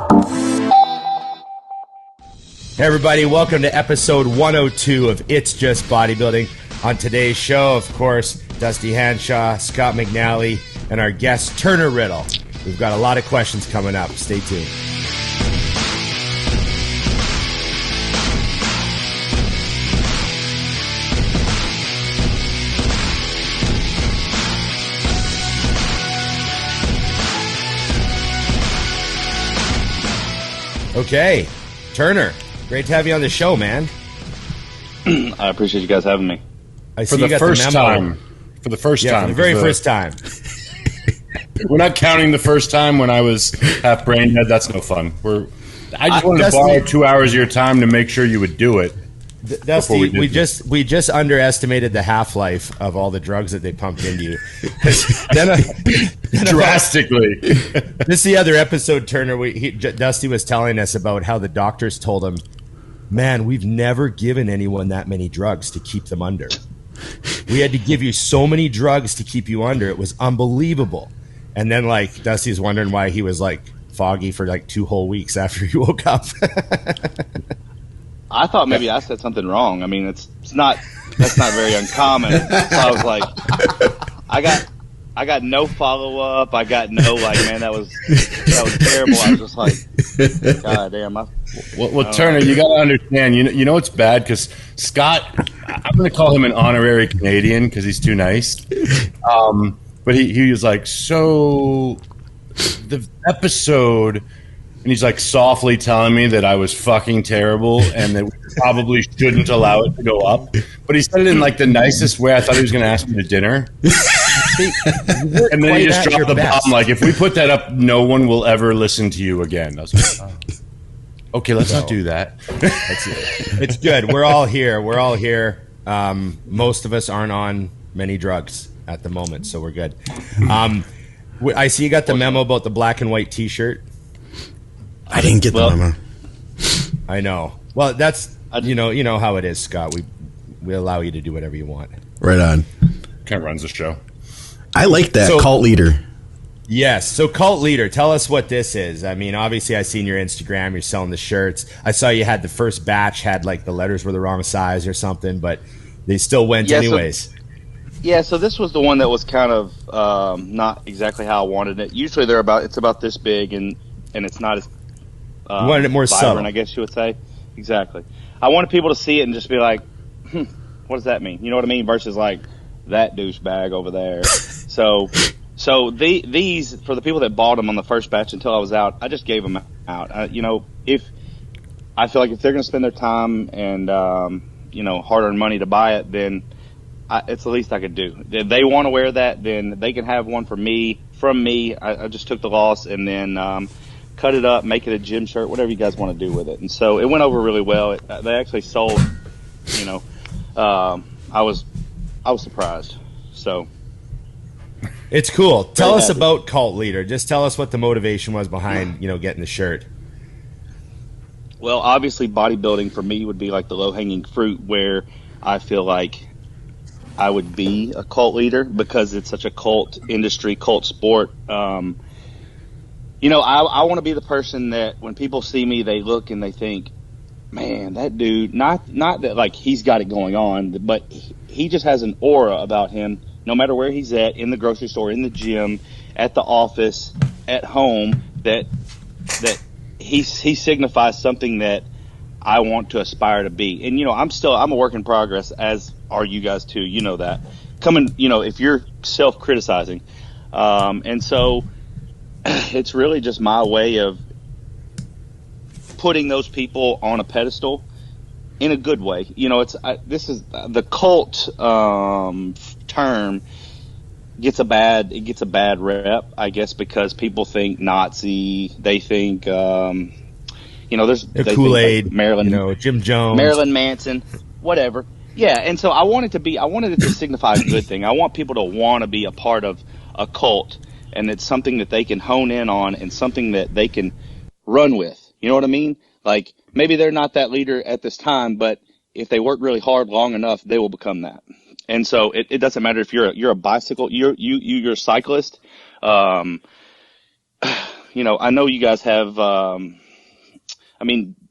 Hey everybody, welcome to episode 102 of It's Just Bodybuilding. On today's show, of course, Dusty Hanshaw, Scott McNally, and our guest, Turner Riddle. We've got a lot of questions coming up. Stay tuned. Okay, Turner. Great to have you on the show, man. I appreciate you guys having me. I see you got the memo. For the first time. For the very first time. We're not counting the first time when I was half brain dead. That's no fun. I just wanted to borrow 2 hours of your time to make sure you would do it. Dusty, we just underestimated the half-life of all the drugs that they pumped into you. Drastically. This is the other episode, Turner. Dusty was telling us about how the doctors told him, man, we've never given anyone that many drugs to keep them under. We had to give you so many drugs to keep you under. It was unbelievable. And then, like, Dusty's wondering why he was, like, foggy for, like, 2 whole weeks after he woke up. I thought maybe I said something wrong. I mean, that's not very uncommon. So I was like, I got no follow up. I got no man, that was terrible. I was just like, God damn. Well, Turner, you got to understand. You know it's bad because Scott. I'm going to call him an honorary Canadian because he's too nice. But he was like, so the episode. And he's like softly telling me that I was fucking terrible and that we probably shouldn't allow it to go up. But he said it in like the nicest way. I thought he was going to ask me to dinner. And then he just dropped the bomb. Like, if we put that up, no one will ever listen to you again. I was like, oh. Okay, let's not do that. That's it. It's good. We're all here. Most of us aren't on many drugs at the moment, so we're good. I see you got the memo about the black and white T-shirt. I didn't get the memo. I know. Well, that's you know how it is, Scott. We allow you to do whatever you want. Right on. Kind of runs the show. I like that. Cult leader. Yes. So cult leader, tell us what this is. I mean, obviously I seen your Instagram. You're selling the shirts. I saw you had the first batch had like the letters were the wrong size or something, but they still went anyways. So this was the one that was kind of not exactly how I wanted it. Usually it's about this big and it's not as you wanted it more vibrant, subtle, I guess you would say. Exactly. I wanted people to see it and just be like, what does that mean? You know what I mean? Versus like that douchebag over there. So these for the people that bought them on the first batch until I was out, I just gave them out. If I feel like if they're going to spend their time and hard-earned money to buy it, then it's the least I could do. If they want to wear that, then they can have one from me. I just took the loss and then cut it up, make it a gym shirt, whatever you guys want to do with it. And so it went over really well. They actually sold. I was surprised. So it's cool. Tell us about Cult Leader. Just tell us what the motivation was behind getting the shirt. Well, obviously bodybuilding for me would be like the low-hanging fruit where I feel like I would be a cult leader because it's such a cult industry, cult sport. I want to be the person that when people see me, they look and they think, man, that dude, not that like he's got it going on, but he just has an aura about him no matter where he's at, in the grocery store, in the gym, at the office, at home, that he signifies something that I want to aspire to be. And, I'm a work in progress, as are you guys too. You know that. If you're self-criticizing. And so it's really just my way of putting those people on a pedestal in a good way. This is the cult term gets a bad rep, I guess, because people think Nazi, they think there's Kool-Aid, like Marilyn, Jim Jones, Marilyn Manson, whatever. Yeah, and so I wanted it to signify a good thing. I want people to want to be a part of a cult, and it's something that they can hone in on and something that they can run with. You know what I mean? Like, maybe they're not that leader at this time, but if they work really hard long enough, they will become that. And so it doesn't matter if you're a bicycle, you're a cyclist. I know you guys have,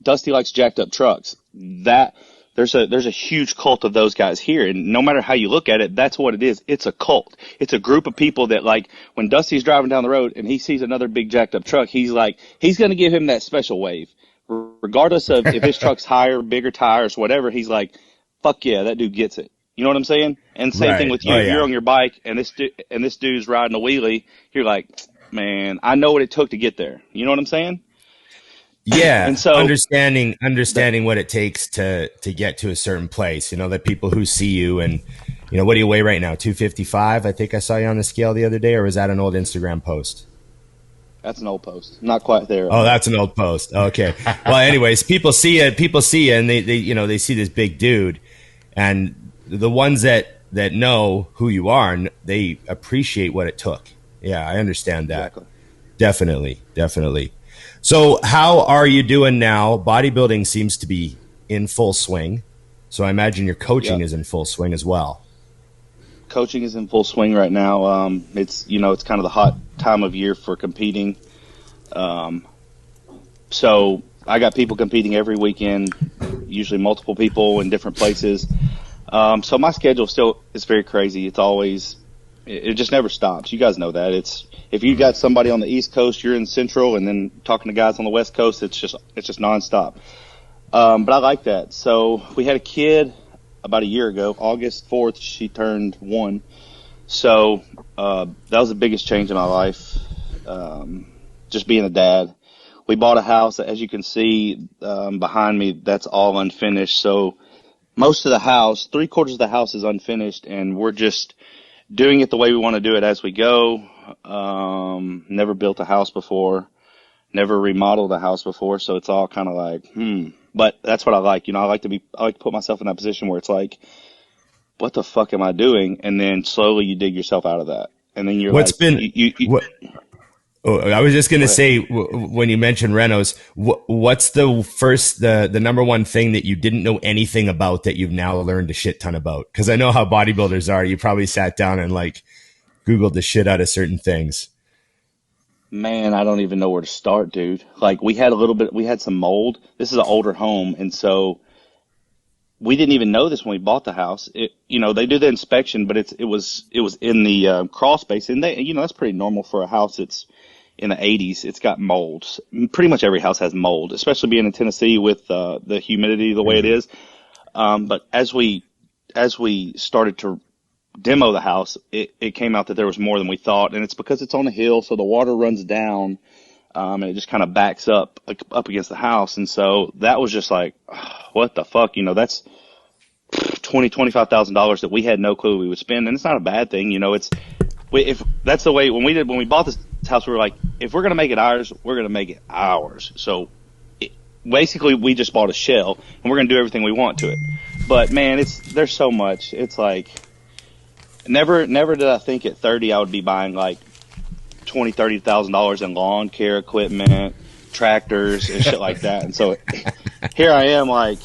Dusty likes jacked up trucks. There's a huge cult of those guys here, and no matter how you look at it, that's what it is. It's a cult. It's a group of people that, like, when Dusty's driving down the road and he sees another big jacked up truck, he's going to give him that special wave. Regardless of if his truck's higher, bigger tires, whatever, he's like, fuck yeah, that dude gets it. You know what I'm saying? And same thing with you. You're on your bike and this dude's riding a wheelie. You're like, man, I know what it took to get there. You know what I'm saying? Yeah. And so understanding what it takes to get to a certain place, the people who see you and, what do you weigh right now? 255. I think I saw you on the scale the other day, or was that an old Instagram post? That's an old post. Not quite there. Oh, that's an old post. Okay. Well, anyways, people see you and they see this big dude, and the ones that know who you are, they appreciate what it took. Yeah, I understand that. Exactly. Definitely. So how are you doing now? Bodybuilding seems to be in full swing. So I imagine your coaching is in full swing as well. Coaching is in full swing right now. It's kind of the hot time of year for competing. So I got people competing every weekend, usually multiple people in different places. So my schedule still is very crazy. It's always, it just never stops. You guys know that. If you got somebody on the East Coast, you're in Central, and then talking to guys on the West Coast, it's just nonstop. But I like that. So we had a kid about a year ago, August 4th, she turned 1. So, that was the biggest change in my life. Just being a dad. We bought a house, as you can see, behind me, that's all unfinished. So most of the house, 3/4 of the house is unfinished, and we're just doing it the way we want to do it as we go. Never built a house before, never remodeled a house before. So it's all kind of like, but that's what I like. I like to put myself in that position where it's like, what the fuck am I doing? And then slowly you dig yourself out of that. And then you're I was just going to say, when you mentioned renos, what's the number one thing that you didn't know anything about that you've now learned a shit ton about? Because I know how bodybuilders are. You probably sat down and Googled the shit out of certain things. Man, I don't even know where to start, dude. We had some mold. This is an older home, and so we didn't even know this when we bought the house. They do the inspection, but it was in the crawl space, and that's pretty normal for a house that's in the 80s. It's got mold. Pretty much every house has mold, especially being in Tennessee with the humidity the way it is. But as we started to demo the house, it came out that there was more than we thought, and it's because it's on a hill, so the water runs down, and it just kind of backs up against the house. And so that was just like, what the fuck? That's $25,000 that we had no clue we would spend, and it's not a bad thing. If that's the way when we bought this house, we were like, if we're gonna make it ours, we're gonna make it ours. So basically, we just bought a shell, and we're gonna do everything we want to it. But man, there's so much. It's like never did I think at 30 I would be buying $20,000-$30,000 in lawn care equipment, tractors, and shit like that. And so here I am, like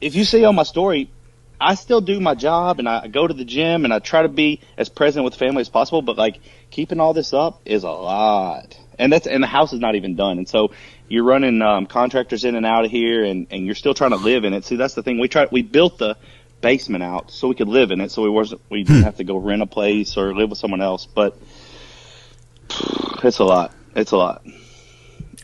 if you see on my story, I still do my job and I go to the gym and I try to be as present with family as possible. But keeping all this up is a lot, and the house is not even done. And so you're running contractors in and out of here, and you're still trying to live in it. See, that's the thing. We built the basement out so we could live in it, so we didn't have to go rent a place or live with someone else. But it's a lot.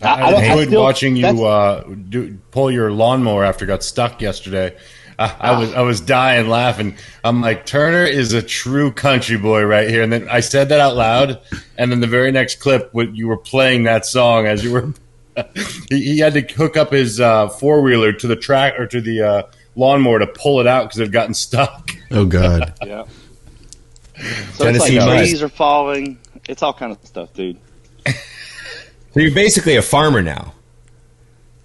I enjoyed watching you pull your lawnmower after it got stuck yesterday. I was dying laughing. I'm like, Turner is a true country boy right here. And then I said that out loud, and then the very next clip, you were playing that song as you were. He had to hook up his 4-wheeler to the track or to the lawnmower to pull it out because it had gotten stuck. Oh God! Yeah. So it's trees are falling. It's all kind of stuff, dude. So you're basically a farmer now.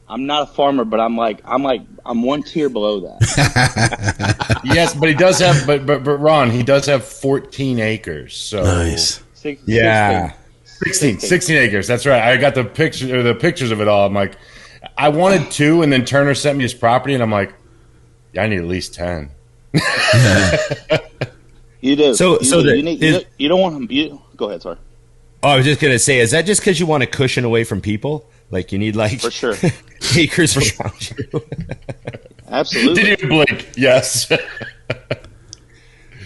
I'm not a farmer, but I'm one tier below that. Yes, but he does have, but Ron, he does have 14 acres. So nice. 16 acres. That's right. I got the pictures of it all. I'm like, I wanted 2, and then Turner sent me his property, and I'm like, yeah, I need at least 10. You do. So you don't want him. Go ahead. Sorry. Oh, I was just gonna say, is that just because you want to cushion away from people? Like you need like for sure acres around you. Absolutely. Did you blink? Yes.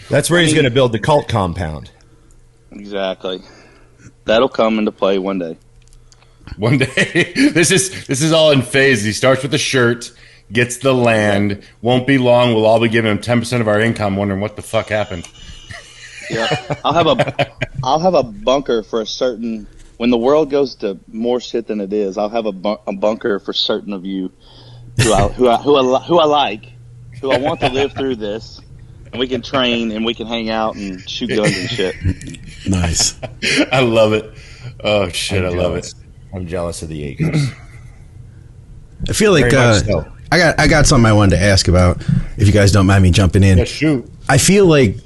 That's where he's going to build the cult compound. Exactly. That'll come into play one day. One day. This is all in phases. He starts with a shirt, gets the land. Won't be long. We'll all be giving him 10% of our income, wondering what the fuck happened. Yeah, I'll have a bunker for a certain. When the world goes to more shit than it is, I'll have a bunker for certain of you who I like, who I want to live through this, and we can train and we can hang out and shoot guns and shit. Nice. I love it. Oh shit, I love it. I'm jealous of the acres. I feel like so. I got something I wanted to ask about. If you guys don't mind me jumping in, Yeah, shoot. I feel like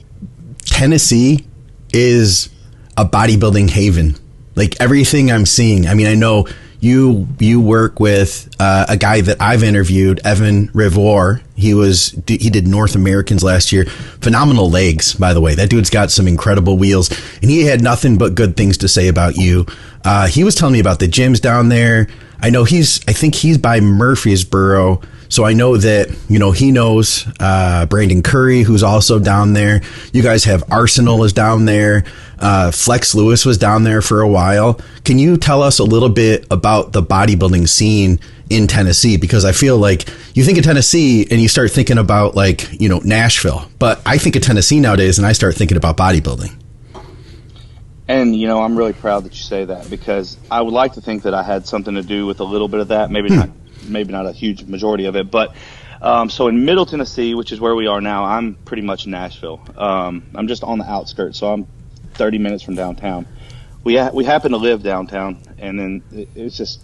Tennessee is a bodybuilding haven. Like everything I'm seeing. I mean, I know you work with a guy that I've interviewed, Evan Rivor. He did North Americans last year. Phenomenal legs, by the way. That dude's got some incredible wheels, and he had nothing but good things to say about you. He was telling me about the gyms down there. I think he's by Murfreesboro. So I know that, he knows Brandon Curry, who's also down there. You guys have Arsenal is down there. Flex Lewis was down there for a while. Can you tell us a little bit about the bodybuilding scene in Tennessee? Because I feel like you think of Tennessee and you start thinking about Nashville. But I think of Tennessee nowadays and I start thinking about bodybuilding. And, I'm really proud that you say that, because I would like to think that I had something to do with a little bit of that. Maybe not a huge majority of it. But so in Middle Tennessee, which is where we are now, I'm pretty much Nashville. I'm just on the outskirts, so I'm 30 minutes from downtown. We happen to live downtown, and then it's just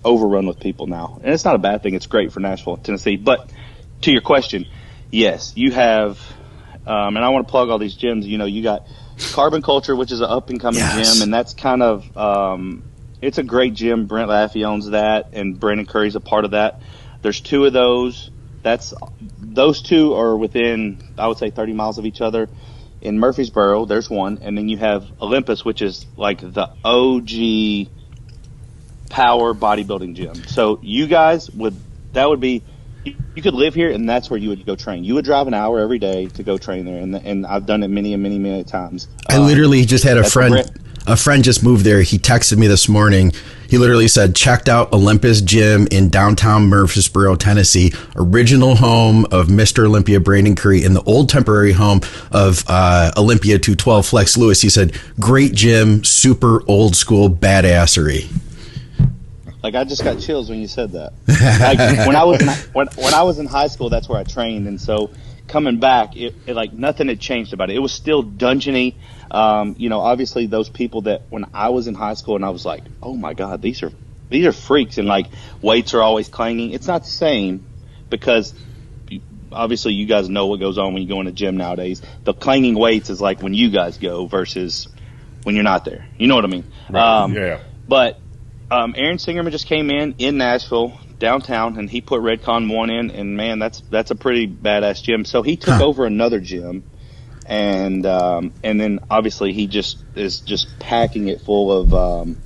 overrun with people now. And it's not a bad thing. It's great for Nashville, Tennessee. But to your question, yes, you have, and I want to plug all these gyms. You got Carbon Culture, which is an up-and-coming gym, and that's kind of it's a great gym. Brent Laffey owns that, and Brandon Curry's a part of that. There's two of those. Those two are within, I would say, 30 miles of each other. In Murfreesboro, there's one, and then you have Olympus, which is like the OG power bodybuilding gym. So you guys you could live here, and that's where you would go train. You would drive an hour every day to go train there, and I've done it many and many, many times. I literally just had a friend just moved there. He texted me this morning. He literally said, checked out Olympus Gym in downtown Murfreesboro, Tennessee, original home of Mr. Olympia Brandon Curry, and the old temporary home of Olympia 212 Flex Lewis. He said, great gym, super old school badassery. Like, I just got chills when you said that. Like, when I was in high school, that's where I trained, and so coming back, it like nothing had changed about it. It was still dungeony. Obviously those people that when I was in high school and I was like, oh my God, these are freaks, and like weights are always clanging. It's not the same, because obviously you guys know what goes on when you go in a gym nowadays. The clanging weights is like when you guys go versus when you're not there. You know what I mean? Right. Yeah. But Aaron Singerman just came in Nashville downtown, and he put Redcon 1 in, and man, that's a pretty badass gym. So he took over another gym, and then obviously he is just packing it full of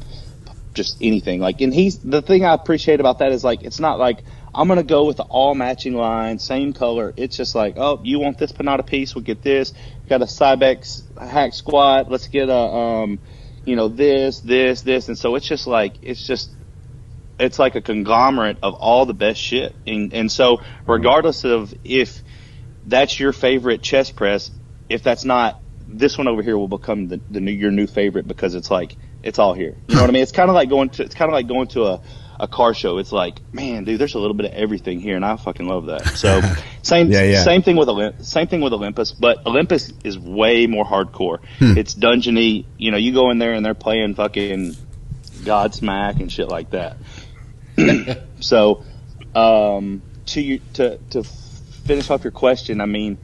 just anything. Like, and the thing I appreciate about that is, like, it's not like I'm gonna go with the all matching line, same color. It's just like, oh, you want this Panada piece? We'll get this. Got a Cybex hack squat. Let's get a this, and so it's just like it's like a conglomerate of all the best shit, and so regardless of if that's your favorite chest press, if that's not, this one over here will become your new favorite, because it's like it's all here. You know what I mean? It's kind of like going to a car show. It's like, man, dude, there's a little bit of everything here, and I fucking love that. So same thing with Olympus, but Olympus is way more hardcore. It's dungeony. You go in there and they're playing fucking Godsmack and shit like that. So to finish off your question, I mean,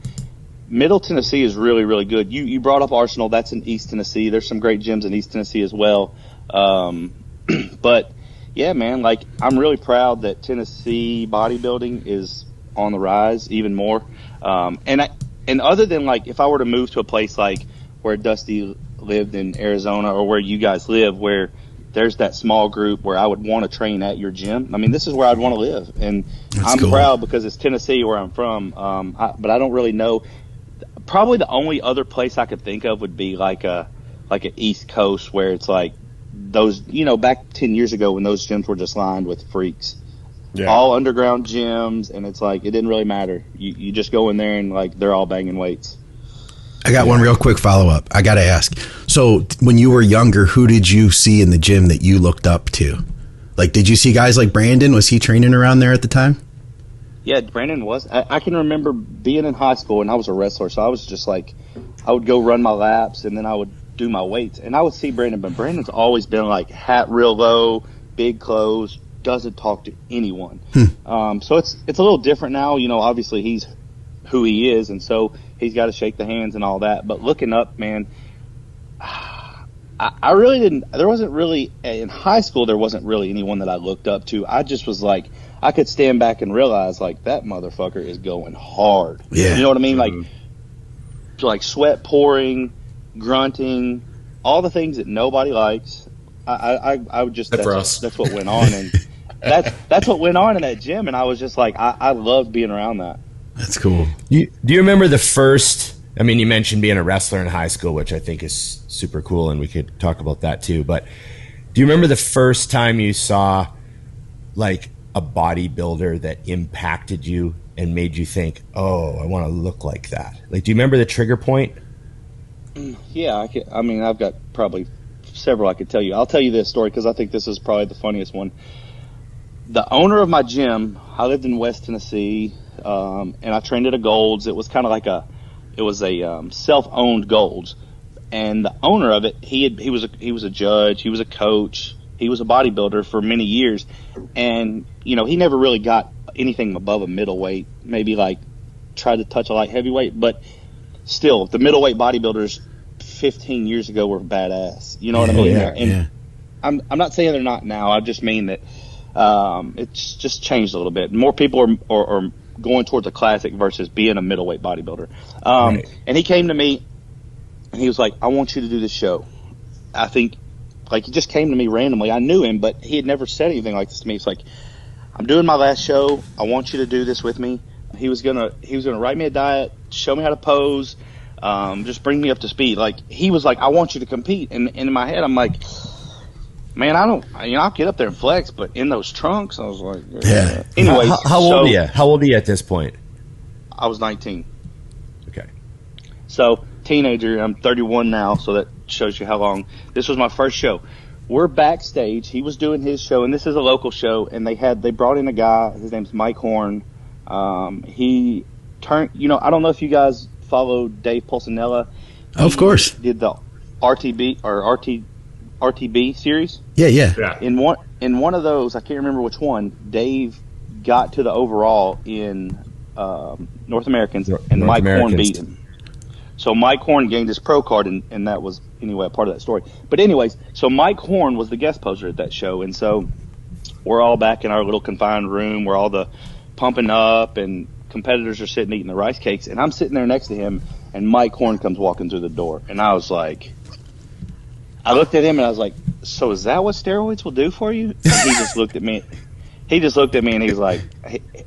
Middle Tennessee is really, really good. You brought up Arsenal. That's in East Tennessee. There's some great gyms in East Tennessee as well. But yeah, man, like, I'm really proud that Tennessee bodybuilding is on the rise even more. And other than, like, if I were to move to a place like where Dusty lived in Arizona, or where you guys live, where there's that small group where I would want to train at your gym. I mean, this is where I'd want to live, and I'm proud because it's Tennessee where I'm from. But I don't really know. Probably the only other place I could think of would be like an East Coast where it's like those, back 10 years ago when those gyms were just lined with freaks. Yeah. All underground gyms, and it's like it didn't really matter. You just go in there and like they're all banging weights. I got one real quick follow-up. I got to ask. So when you were younger, who did you see in the gym that you looked up to? Like, did you see guys like Brandon? Was he training around there at the time? Yeah, Brandon was. I can remember being in high school, and I was a wrestler, so I was just like, I would go run my laps, and then I would do my weights. And I would see Brandon, but Brandon's always been like hat real low, big clothes, doesn't talk to anyone. So it's a little different now. Obviously he's who he is, and so he's got to shake the hands and all that. But looking up, man, I really didn't. There wasn't really in high school. There wasn't really anyone that I looked up to. I just was like, I could stand back and realize like that motherfucker is going hard. Yeah, you know what I mean? Like sweat pouring, grunting, all the things that nobody likes. I would just that's what went on, and that's what went on in that gym. And I was just like, I loved being around that. That's cool. Do you remember the first? I mean, you mentioned being a wrestler in high school, which I think is super cool, and we could talk about that too. But do you remember the first time you saw like a bodybuilder that impacted you and made you think, "Oh, I want to look like that"? Like, do you remember the trigger point? Yeah, I've got probably several I could tell you. I'll tell you this story because I think this is probably the funniest one. The owner of my gym, I lived in West Tennessee, and I trained at a Gold's. It was kind of like a self-owned Gold's, and the owner of it, he was a judge, he was a coach, he was a bodybuilder for many years, and he never really got anything above a middleweight, maybe like tried to touch a light heavyweight, but still the middleweight bodybuilders 15 years ago were badass. You know what I mean? Yeah, and yeah. I'm not saying they're not now. I just mean that it's just changed a little bit. More people are going towards a classic versus being a middleweight bodybuilder. Right. And he came to me and he was like, I want you to do this show. I think like he just came to me randomly. I knew him, but he had never said anything like this to me. It's like, I'm doing my last show. I want you to do this with me. He was gonna write me a diet, show me how to pose, just bring me up to speed. Like he was like, I want you to compete. And in my head, I'm like, man, I'll get up there and flex, but in those trunks, I was like, yeah. Anyway, how old are you? How old are you at this point? I was 19. Okay. So teenager, I'm 31 now, so that shows you how long. This was my first show. We're backstage. He was doing his show, and this is a local show, and they brought in a guy. His name's Mike Horn. He turned, I don't know if you guys follow Dave Pulcinella. Of course. Did the RTB series. Yeah. In one of those, I can't remember which one, Dave got to the overall in North Americans, and Mike Horn beat him. So Mike Horn gained his pro card, and that was, anyway, a part of that story. But anyways, so Mike Horn was the guest poser at that show, and so we're all back in our little confined room where all the pumping up and competitors are sitting eating the rice cakes, and I'm sitting there next to him, and Mike Horn comes walking through the door, and I was like, I looked at him and I was like, so is that what steroids will do for you? And he just looked at me. He just looked at me and he was like,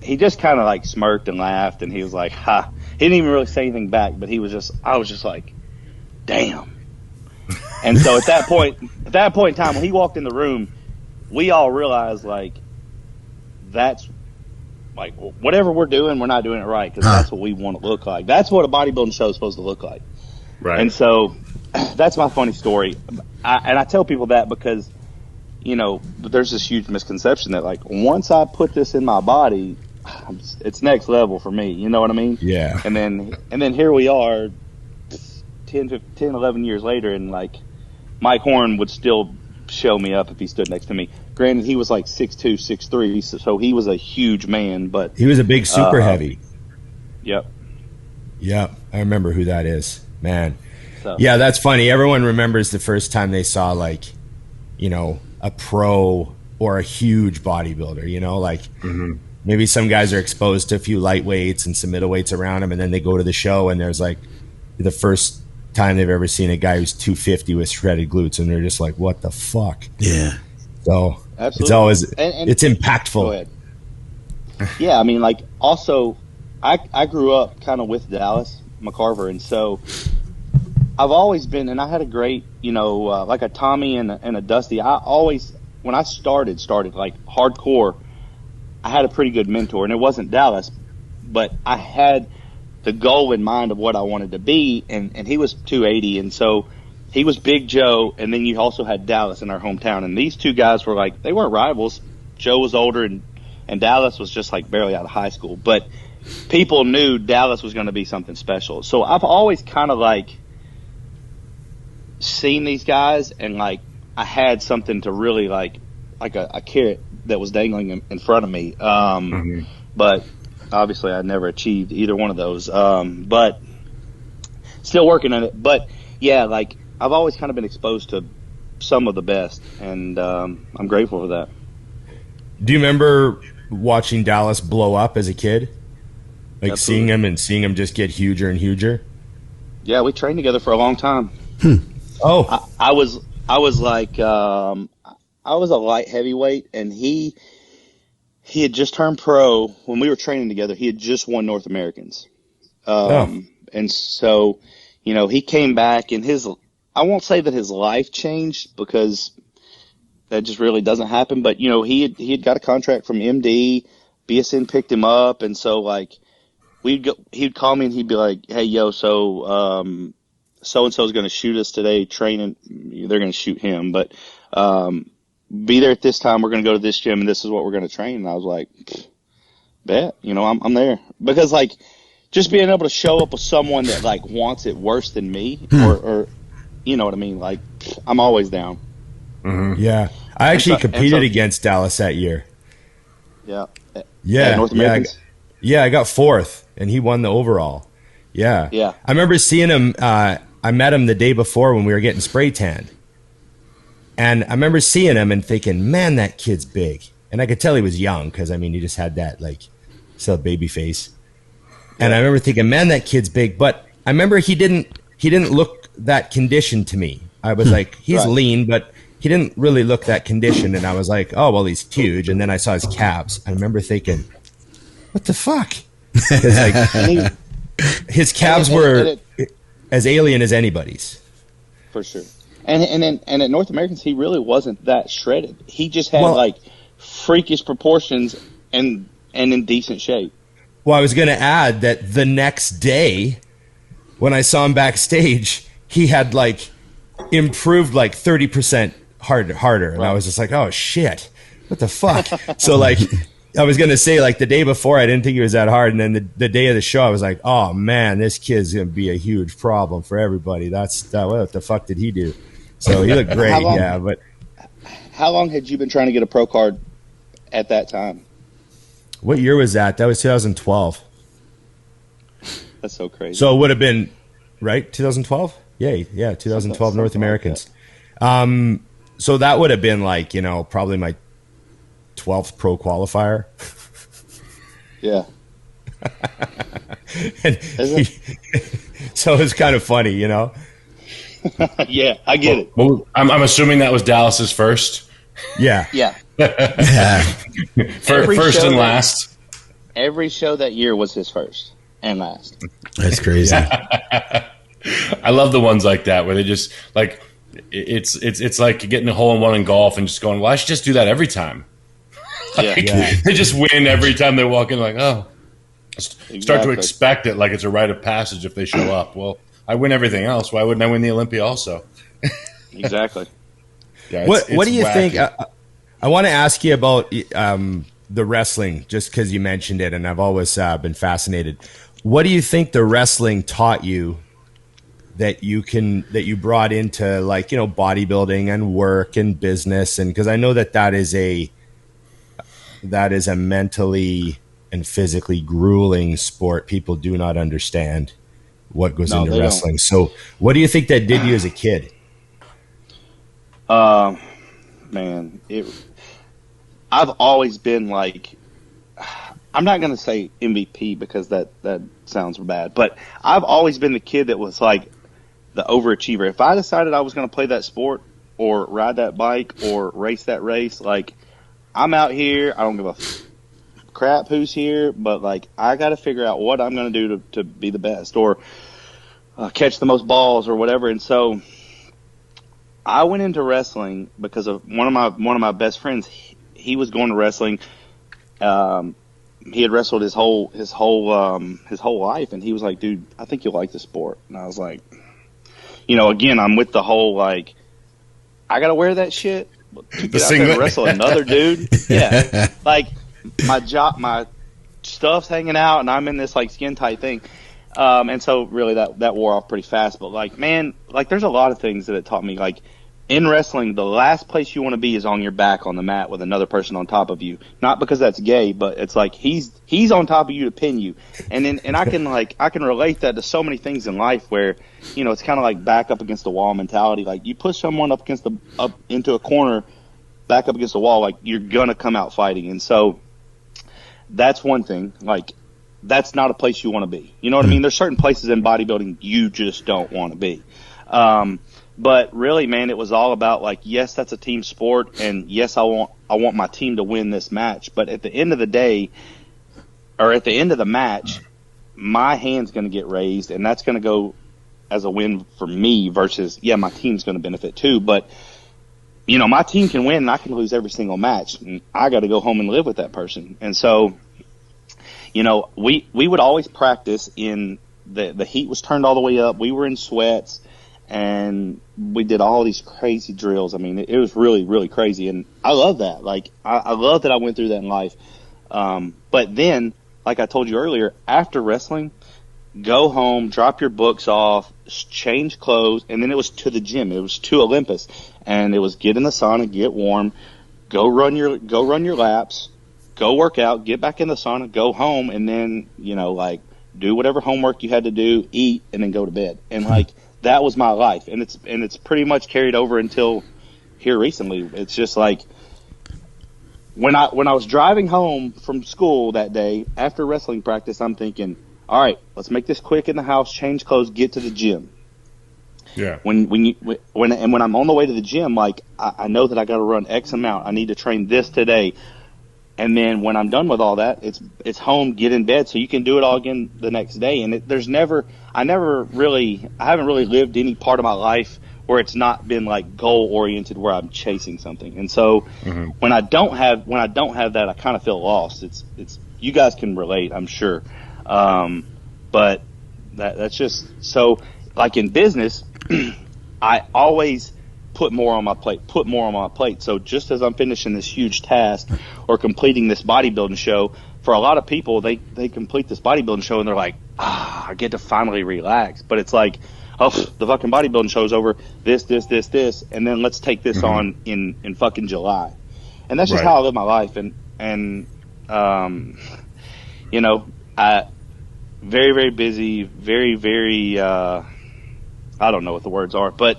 he just kind of like smirked and laughed, and he was like, ha. He didn't even really say anything back, but I was just like, damn. And so at that point in time, when he walked in the room, we all realized like, that's like, whatever we're doing, we're not doing it right, because that's what we want to look like. That's what a bodybuilding show is supposed to look like. Right. And so that's my funny story. I tell people that because, there's this huge misconception that like once I put this in my body, it's next level for me. You know what I mean? Yeah. And then here we are 10, 11 years later, and like Mike Horn would still show me up if he stood next to me. Granted, he was like 6'2", 6'3", so he was a huge man, but He was a big super heavy. Yep. I remember who that is, man. So. Yeah, that's funny. Everyone remembers the first time they saw like, a pro or a huge bodybuilder, like maybe some guys are exposed to a few lightweights and some middleweights around them, and then they go to the show and there's like the first time they've ever seen a guy who's 250 with shredded glutes, and they're just like, what the fuck? Yeah. So Absolutely. it's always And it's impactful. Go ahead. Yeah, I mean, like, also, I grew up kind of with Dallas Mccarver, and so I've always been, and I had a great, like a Tommy and a Dusty. I always, when I started like hardcore, I had a pretty good mentor, and it wasn't Dallas, but I had the goal in mind of what I wanted to be, and he was 280, and so he was Big Joe, and then you also had Dallas in our hometown, and these two guys were like, they weren't rivals. Joe was older, and Dallas was just like barely out of high school, but people knew Dallas was going to be something special. So I've always kind of like seen these guys, and like I had something to really like a carrot that was dangling in front of me. But obviously I never achieved either one of those. But still working on it. But yeah, like I've always kind of been exposed to some of the best, and I'm grateful for that. Do you remember watching Dallas blow up as a kid? Like Absolutely. seeing him just get huger and huger? Yeah, we trained together for a long time. Oh. I was like I was a light heavyweight, and he had just turned pro when we were training together. He had just won North Americans. And so, he came back, and I won't say that his life changed, because that just really doesn't happen. But, he had got a contract from MD. BSN picked him up. And so, like, he'd call me and he'd be like, hey, yo, so so-and-so is going to shoot us today training. They're going to shoot him. But be there at this time. We're going to go to this gym, and this is what we're going to train. And I was like, bet, I'm there. Because, like, just being able to show up with someone that, like, wants it worse than me, or you know what I mean? Like, I'm always down. Mm-hmm. Yeah. I actually competed against Dallas that year. Yeah. Yeah. North Americans? I got fourth, and he won the overall. Yeah. Yeah. I remember seeing him. I met him the day before when we were getting spray tanned. And I remember seeing him and thinking, man, that kid's big. And I could tell he was young because, he just had that, like, still baby face. And I remember thinking, man, that kid's big. But I remember he didn't look that conditioned to me. I was like, he's lean, but he didn't really look that conditioned. And I was like, oh, well, he's huge. And then I saw his calves. I remember thinking, what the fuck? Like, his calves were as alien as anybody's. For sure. And at North Americans, he really wasn't that shredded. He just had like freakish proportions and in decent shape. Well, I was going to add that the next day when I saw him backstage, he had like improved like 30% harder. And I was just like, oh shit, what the fuck? So like, I was going to say, like, the day before, I didn't think he was that hard. And then the day of the show, I was like, oh man, this kid's going to be a huge problem for everybody. What the fuck did he do? So he looked great. But how long had you been trying to get a pro card at that time? What year was that? That was 2012. That's so crazy. So it would have been, right? 2012? Yeah, 2012 North Americans. So that would have been like, probably my 12th pro qualifier. Yeah. So it's kind of funny, Yeah, I get it. Well, I'm assuming that was Dallas's first. Yeah. Yeah. First and last. Every show that year was his first and last. That's crazy. I love the ones like that where they just like it's like getting a hole in one in golf and just going, well, I should just do that every time. They just win every time they walk in. Like, start to expect it like it's a rite of passage if they show up. Well, I win everything else. Why wouldn't I win the Olympia also? Exactly. Yeah, what do you wacky. think? I want to ask you about the wrestling, just because you mentioned it, and I've always been fascinated. What do you think the wrestling taught you that you brought into, like, bodybuilding and work and business? And because I know that is a mentally and physically grueling sport. People do not understand what goes into wrestling. So what do you think that did you as a kid? Man, I've always been like, I'm not going to say MVP because that sounds bad, but I've always been the kid that was like the overachiever. If I decided I was going to play that sport or ride that bike or race that race, like, I'm out here. I don't give a crap who's here, but, like, I got to figure out what I'm going to do to be the best or catch the most balls or whatever. And so I went into wrestling because of one of my best friends. He was going to wrestling. He had wrestled his whole life, and he was like, dude, I think you'll like the sport. And I was like, again, I'm with the whole, like, I got to wear that shit to get out there and wrestle another dude. Yeah. Like, my stuff's hanging out, and I'm in this, like, skin tight thing. And so really that wore off pretty fast. But, like, man, like, there's a lot of things that it taught me. Like, in wrestling, the last place you want to be is on your back on the mat with another person on top of you. Not because that's gay, but it's like he's on top of you to pin you. And I can relate that to so many things in life where, it's kind of like back up against the wall mentality. Like, you push someone up into a corner, back up against the wall, like, you're gonna come out fighting. And so that's one thing. Like, that's not a place you want to be. You know what I mean? There's certain places in bodybuilding you just don't want to be. But really, man, it was all about, like, yes, that's a team sport, and yes, I want my team to win this match. But at the end of the day, or at the end of the match, my hand's going to get raised, and that's going to go as a win for me versus, yeah, my team's going to benefit too. But, my team can win, and I can lose every single match, and I got to go home and live with that person. And so, we would always practice in the heat was turned all the way up. We were in sweats. And we did all these crazy drills. I mean, it was really, really crazy. And I love that. Like, I love that I went through that in life. But then, like I told you earlier, after wrestling, go home, drop your books off, change clothes, and then it was to the gym. It was to Olympus. And it was get in the sauna, get warm, go run your laps, go work out, get back in the sauna, go home, and then, do whatever homework you had to do, eat, and then go to bed. And, like, that was my life, and it's pretty much carried over until here recently. It's just like when I was driving home from school that day after wrestling practice, I'm thinking, all right, let's make this quick in the house, change clothes, get to the gym. Yeah. When I'm on the way to the gym, like, I know that I got to run X amount. I need to train this today. And then when I'm done with all that, it's home, get in bed, so you can do it all again the next day. And I haven't really lived any part of my life where it's not been, like, goal oriented, where I'm chasing something. And so when I don't have that, I kind of feel lost. It's you guys can relate, I'm sure. But that's just so, like, in business, I always put more on my plate. So just as I'm finishing this huge task or completing this bodybuilding show, for a lot of people, they complete this bodybuilding show and they're like, I get to finally relax. But it's like, oh, the fucking bodybuilding show's over, this, and then let's take this on in fucking July. And that's just how I live my life. And I very, very busy, very, very, I don't know what the words are, but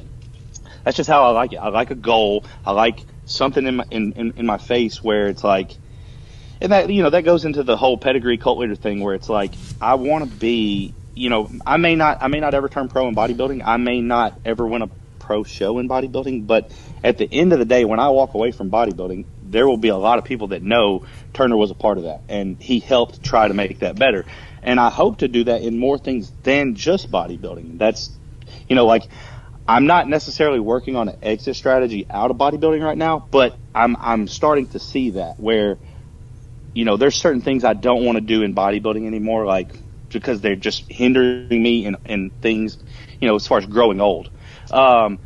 that's just how I like it. I like a goal. I like something in my face where it's like, and that, that goes into the whole pedigree cult leader thing where it's like, I want to be, I may not ever turn pro in bodybuilding. I may not ever win a pro show in bodybuilding, but at the end of the day, when I walk away from bodybuilding, there will be a lot of people that know Turner was a part of that and he helped try to make that better. And I hope to do that in more things than just bodybuilding. That's, like, I'm not necessarily working on an exit strategy out of bodybuilding right now, but I'm starting to see that where, there's certain things I don't want to do in bodybuilding anymore, like, because they're just hindering me in things, as far as growing old. And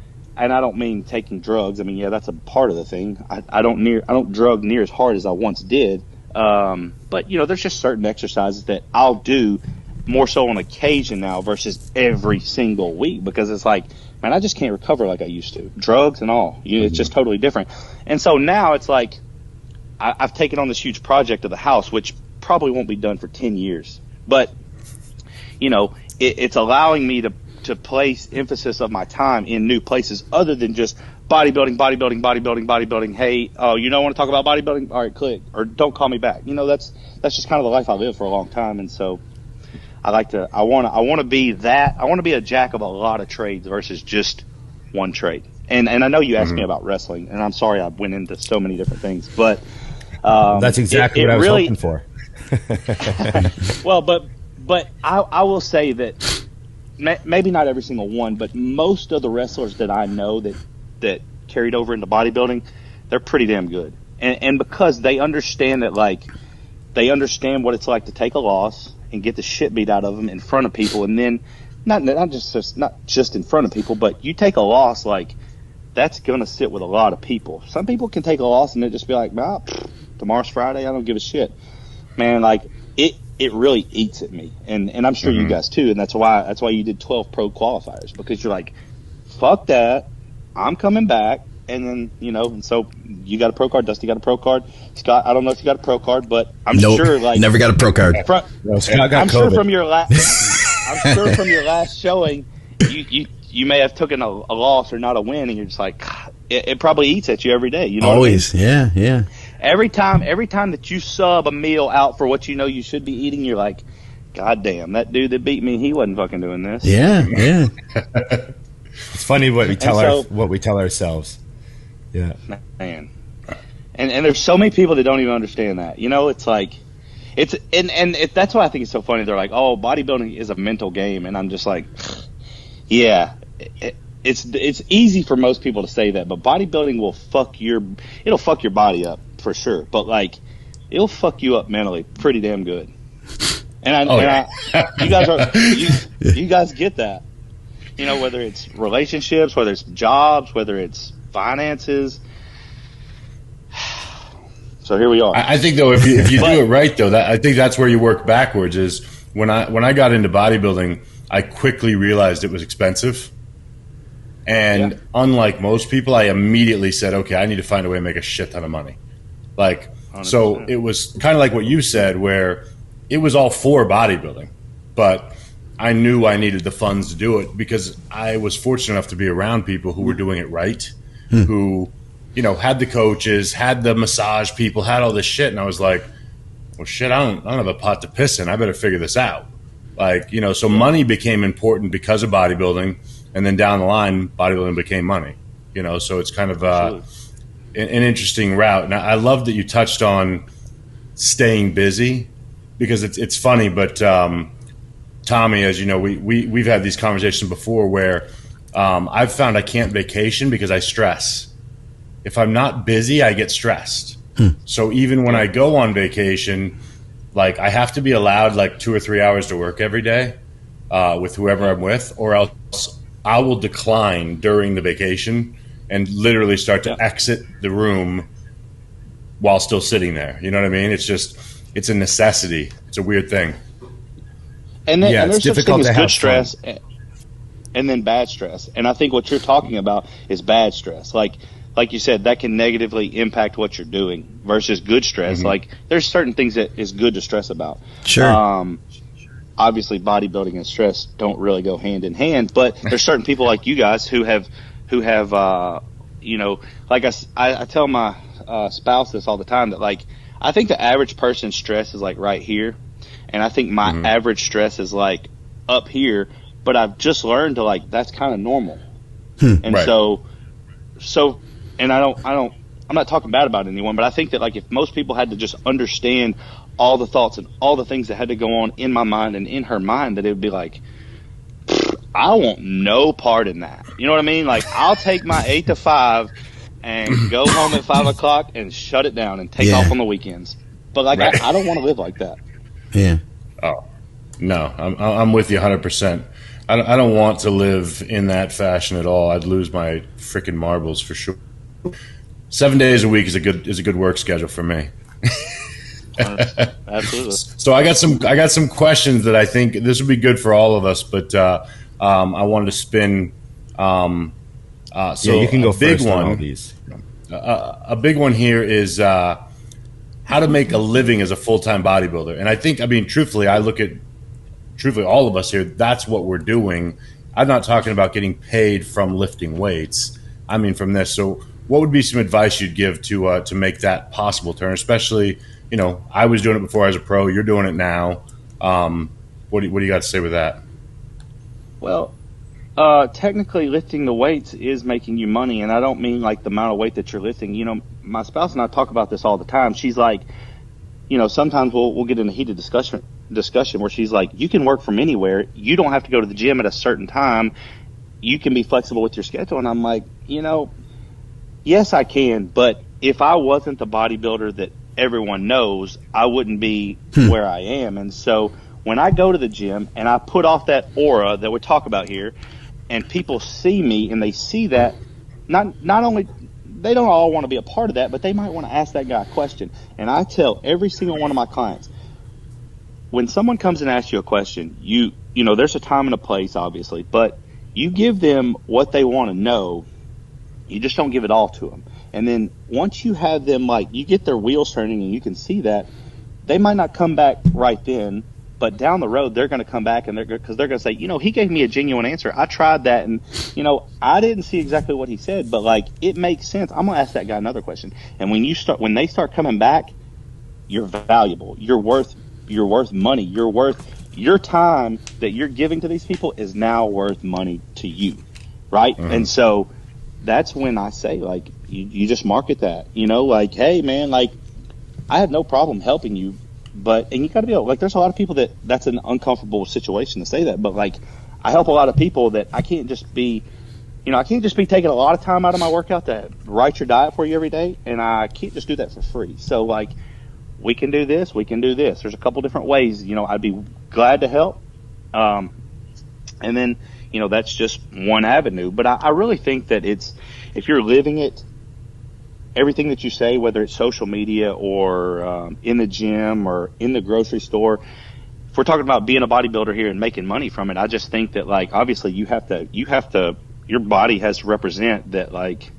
I don't mean taking drugs. I mean, yeah, that's a part of the thing. I don't drug near as hard as I once did. But there's just certain exercises that I'll do more so on occasion now versus every single week, because it's like, man, I just can't recover like I used to. Drugs and all. It's just totally different. And so now it's like I've taken on this huge project of the house, which probably won't be done for 10 years. But, it's allowing me to place emphasis of my time in new places other than just bodybuilding. Hey, oh, you don't want to talk about bodybuilding? All right, click. Or don't call me back. That's just kind of the life I lived for a long time. And so I want to be that. I want to be a jack of a lot of trades versus just one trade. And I know you asked me about wrestling, and I'm sorry I went into so many different things, but that's exactly what I was really, hoping for. Well, but I will say that maybe not every single one, but most of the wrestlers that I know that carried over into bodybuilding, they're pretty damn good. And because they understand that, like, they understand what it's like to take a loss and get the shit beat out of them in front of people, and then not just in front of people, but you take a loss, like, that's going to sit with a lot of people. Some people can take a loss and they just be like, nah, tomorrow's Friday, I don't give a shit. Man, like, it really eats at me. And I'm sure you guys too, and that's why you did 12 pro qualifiers, because you're like, fuck that, I'm coming back. And then, and so you got a pro card, Dusty got a pro card, Scott, I don't know if you got a pro card, but I'm sure, like, never got a pro card. Scott got I'm COVID. sure from your last showing, you may have taken a loss or not a win, and you're just like, it probably eats at you every day. You know, always, what I mean? Yeah. Every time that you sub a meal out for what you know you should be eating, you're like, God damn, that dude that beat me, he wasn't fucking doing this. Yeah. It's funny what we tell ourselves. Yeah, man. And there's so many people that don't even understand that. It's like, that's why I think it's so funny. They're like, oh, bodybuilding is a mental game, and I'm just like, yeah, it's easy for most people to say that, but bodybuilding will fuck your body up for sure. But, like, it'll fuck you up mentally pretty damn good. You guys get that. Whether it's relationships, whether it's jobs, whether it's finances. So here we are. I think, though, if you do it right, though, I think that's where you work backwards. Is when I got into bodybuilding, I quickly realized it was expensive. And unlike most people, I immediately said, okay, I need to find a way to make a shit ton of money. Like, 100%. So it was kind of like what you said, where it was all for bodybuilding, but I knew I needed the funds to do it because I was fortunate enough to be around people who were doing it right, who, had the coaches, had the massage people, had all this shit. And I was like, well, shit, I don't have a pot to piss in. I better figure this out. Like, so money became important because of bodybuilding. And then down the line, bodybuilding became money, so it's kind of an interesting route. And I love that you touched on staying busy, because it's funny, but Tommy, as you know, we've had these conversations before where I've found I can't vacation because I stress. If I'm not busy, I get stressed. So even when I go on vacation, like, I have to be allowed like 2 or 3 hours to work every day with whoever I'm with, or else I will decline during the vacation and literally start to exit the room while still sitting there. You know what I mean? It's a necessity. It's a weird thing. And there's such thing as good stress and then bad stress. And I think what you're talking about is bad stress. Like you said, that can negatively impact what you're doing versus good stress. Like, there's certain things that is good to stress about. Sure. Obviously bodybuilding and stress don't really go hand in hand, but there's certain people like you guys who have like I tell my spouse this all the time, that, like, I think the average person's stress is like right here, and I think my average stress is like up here, but I've just learned to, like, that's kind of normal. And right. so and I'm not talking bad about anyone, but I think that, like, if most people had to just understand all the thoughts and all the things that had to go on in my mind and in her mind, that it would be like, I want no part in that. You know what I mean? Like, I'll take my 8 to 5 and go home at 5 o'clock and shut it down and take off on the weekends. But, like, right. I don't want to live like that. Yeah. Oh, no, I'm with you 100%. I don't want to live in that fashion at all. I'd lose my freaking marbles for sure. 7 days a week is a good work schedule for me. Absolutely. So I got some questions that I think this would be good for all of us, but I wanted to spin. So you can go big first one. On all these. A big one here is how to make a living as a full-time bodybuilder. And I think, truthfully, all of us here, that's what we're doing. I'm not talking about getting paid from lifting weights. I mean from this. So what would be some advice you'd give to make that possible, Turner? Especially, I was doing it before I was a pro. You're doing it now. What do you got to say with that? Well, technically lifting the weights is making you money, and I don't mean like the amount of weight that you're lifting. You know, my spouse and I talk about this all the time. She's like, you know, sometimes we'll get in a heated discussion where she's like, you can work from anywhere. You don't have to go to the gym at a certain time. You can be flexible with your schedule. And I'm like, you know, yes, I can. But if I wasn't the bodybuilder that everyone knows, I wouldn't be where I am. And so when I go to the gym and I put off that aura that we talk about here, and people see me and they see that, not only they don't all want to be a part of that, but they might want to ask that guy a question. And I tell every single one of my clients, when someone comes and asks you a question, you know, there's a time and a place, obviously, but you give them what they want to know. You just don't give it all to them. And then once you have them, like, you get their wheels turning and you can see that, they might not come back right then, but down the road, they're going to come back and because they're going to say, you know, he gave me a genuine answer. I tried that, and, you know, I didn't see exactly what he said, but, like, it makes sense. I'm going to ask that guy another question. And when they start coming back, you're valuable. You're worth money. You're worth your time that you're giving to these people is now worth money to you, right? Mm-hmm. And so that's when I say, like, you just market that, you know, like, hey, man, like, I have no problem helping you, and you got to be able, like, there's a lot of people that's an uncomfortable situation to say that, but, like, I help a lot of people that I can't just be taking a lot of time out of my workout to write your diet for you every day, and I can't just do that for free. So, like, we can do this. There's a couple different ways, you know, I'd be glad to help. And then, you know, that's just one avenue. But I really think that if you're living it, everything that you say, whether it's social media or in the gym or in the grocery store, if we're talking about being a bodybuilder here and making money from it, I just think that, like, obviously you have to, your body has to represent that, like,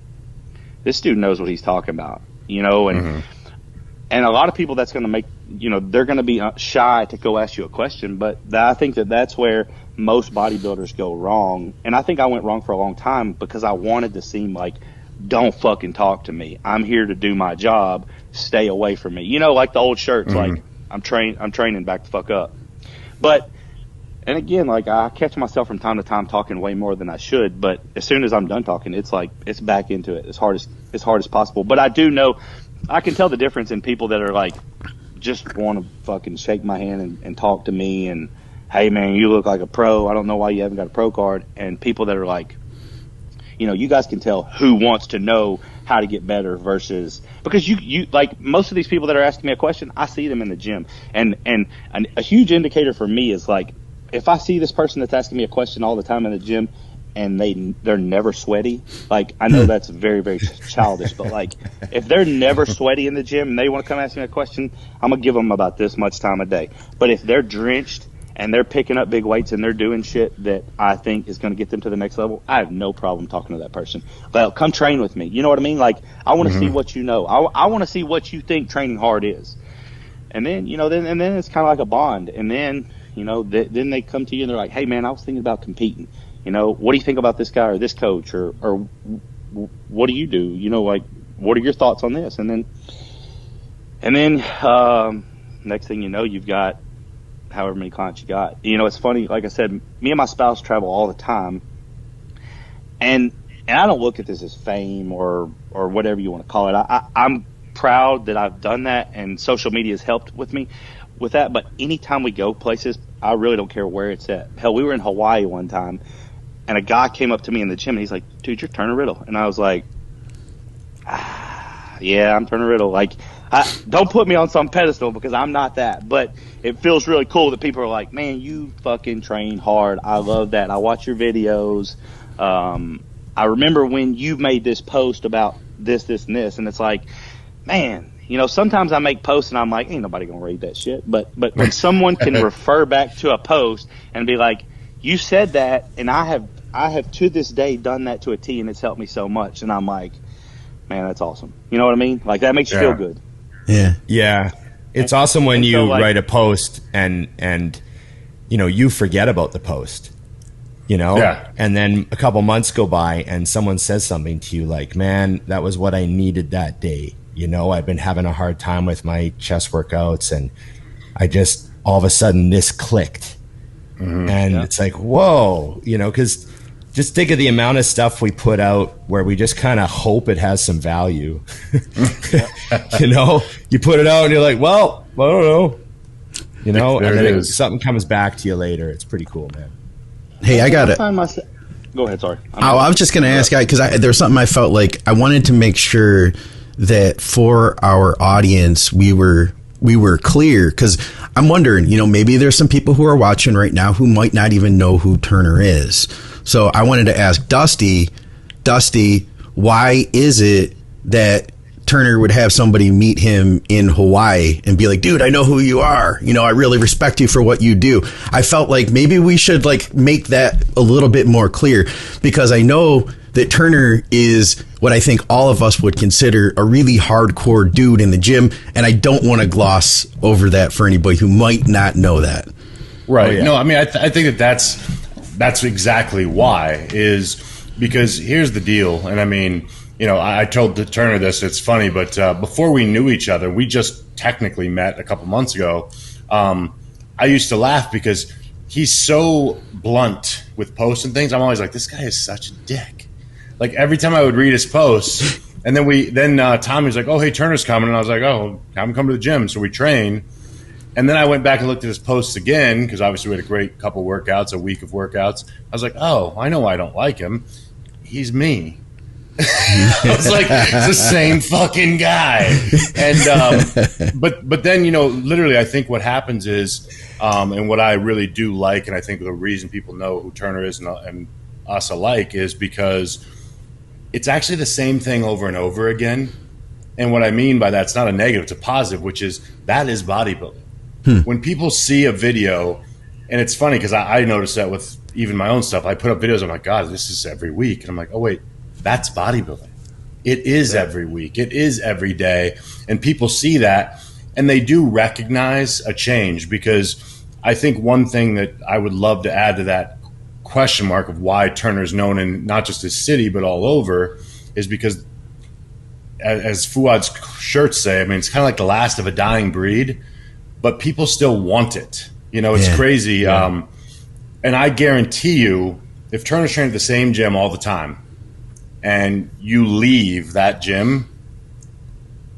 this dude knows what he's talking about, you know, and, mm-hmm. And a lot of people that's going to make, you know, they're going to be shy to go ask you a question, but I think that's where most bodybuilders go wrong. And I think I went wrong for a long time because I wanted to seem like, don't fucking talk to me. I'm here to do my job. Stay away from me. You know, like the old shirts, mm-hmm. like I'm training, back the fuck up. But, and again, like, I catch myself from time to time talking way more than I should, but as soon as I'm done talking, it's like, it's back into it as hard as possible. But I do know, I can tell the difference in people that are like, just want to fucking shake my hand and talk to me and, hey man, you look like a pro. I don't know why you haven't got a pro card. And people that are like, you know, you guys can tell who wants to know how to get better versus, because you like, most of these people that are asking me a question, I see them in the gym. And a huge indicator for me is, like, if I see this person that's asking me a question all the time in the gym and they're never sweaty, like, I know that's very, very childish, but, like, if they're never sweaty in the gym and they want to come ask me a question, I'm going to give them about this much time a day. But if they're drenched and they're picking up big weights and they're doing shit that I think is going to get them to the next level, I have no problem talking to that person. Well, come train with me. You know what I mean? Like, I want to mm-hmm. see what you know. I want to see what you think training hard is. And then, you know, then it's kind of like a bond. And then, you know, then they come to you and they're like, hey man, I was thinking about competing. You know, what do you think about this guy or this coach or what do you do? You know, like, what are your thoughts on this? And then next thing you know, you've got however many clients you got. You know, it's funny, like I said, me and my spouse travel all the time, and I don't look at this as fame or whatever you want to call it. I'm proud that I've done that, and social media has helped with me with that. But anytime we go places, I really don't care where it's at. Hell, we were in Hawaii one time, and a guy came up to me in the gym, and he's like, dude, you're Turner Riddle. And I was like, yeah, I'm Turner Riddle. Like, don't put me on some pedestal because I'm not that. But it feels really cool that people are like, man, you fucking train hard. I love that. I watch your videos. I remember when you made this post about this, and this. And it's like, man, you know, sometimes I make posts and I'm like, ain't nobody going to read that shit. But when someone can refer back to a post and be like, you said that, and I have to this day done that to a T, and it's helped me so much. And I'm like, man, that's awesome. You know what I mean? Like, that makes you feel good. Yeah. Yeah. It's awesome when you write a post and you know, you forget about the post, you know, and then a couple months go by and someone says something to you like, man, that was what I needed that day. You know, I've been having a hard time with my chest workouts, and I just, all of a sudden this clicked. And it's like, whoa, because just think of the amount of stuff we put out where we just kind of hope it has some value. You put it out and you're like, well, I don't know. And then something comes back to you later. It's pretty cool, man. Hey, I got it. Go ahead, sorry. I was just going to ask, because there's something I felt like I wanted to make sure that for our audience, we were clear, because I'm wondering, maybe there's some people who are watching right now who might not even know who Turner is. So I wanted to ask Dusty, why is it that Turner would have somebody meet him in Hawaii and be like, dude, I know who you are. I really respect you for what you do. I felt like maybe we should make that a little bit more clear, because I know that Turner is what I think all of us would consider a really hardcore dude in the gym. And I don't want to gloss over that for anybody who might not know that. Right. Oh, yeah. No, I mean, I think that's exactly why, is because here's the deal. And I mean, I told Turner this, it's funny, but before we knew each other, we just technically met a couple months ago. I used to laugh because he's so blunt with posts and things. I'm always like, this guy is such a dick. Like every time I would read his posts, and then Tommy was like, oh, hey, Turner's coming. And I was like, oh, I'm coming to the gym. So we train. And then I went back and looked at his posts again, because obviously we had a great couple workouts, a week of workouts. I was like, oh, I know why I don't like him. He's me. It's like it's the same fucking guy. And but then literally I think what happens is and what I really do like, and I think the reason people know who Turner is and us alike is because it's actually the same thing over and over again. And what I mean by that's not a negative, it's a positive, which is that is bodybuilding. When people see a video, and it's funny because I notice that with even my own stuff, I put up videos, I'm like, God, this is every week. And I'm like, oh wait, that's bodybuilding. It is every week. It is every day. And people see that and they do recognize a change, because I think one thing that I would love to add to that question mark of why Turner's known in not just his city, but all over, is because as Fuad's shirts say, I mean, it's kind of like the last of a dying breed, but people still want it. It's crazy. Yeah. And I guarantee you, if Turner's training at the same gym all the time, and you leave that gym,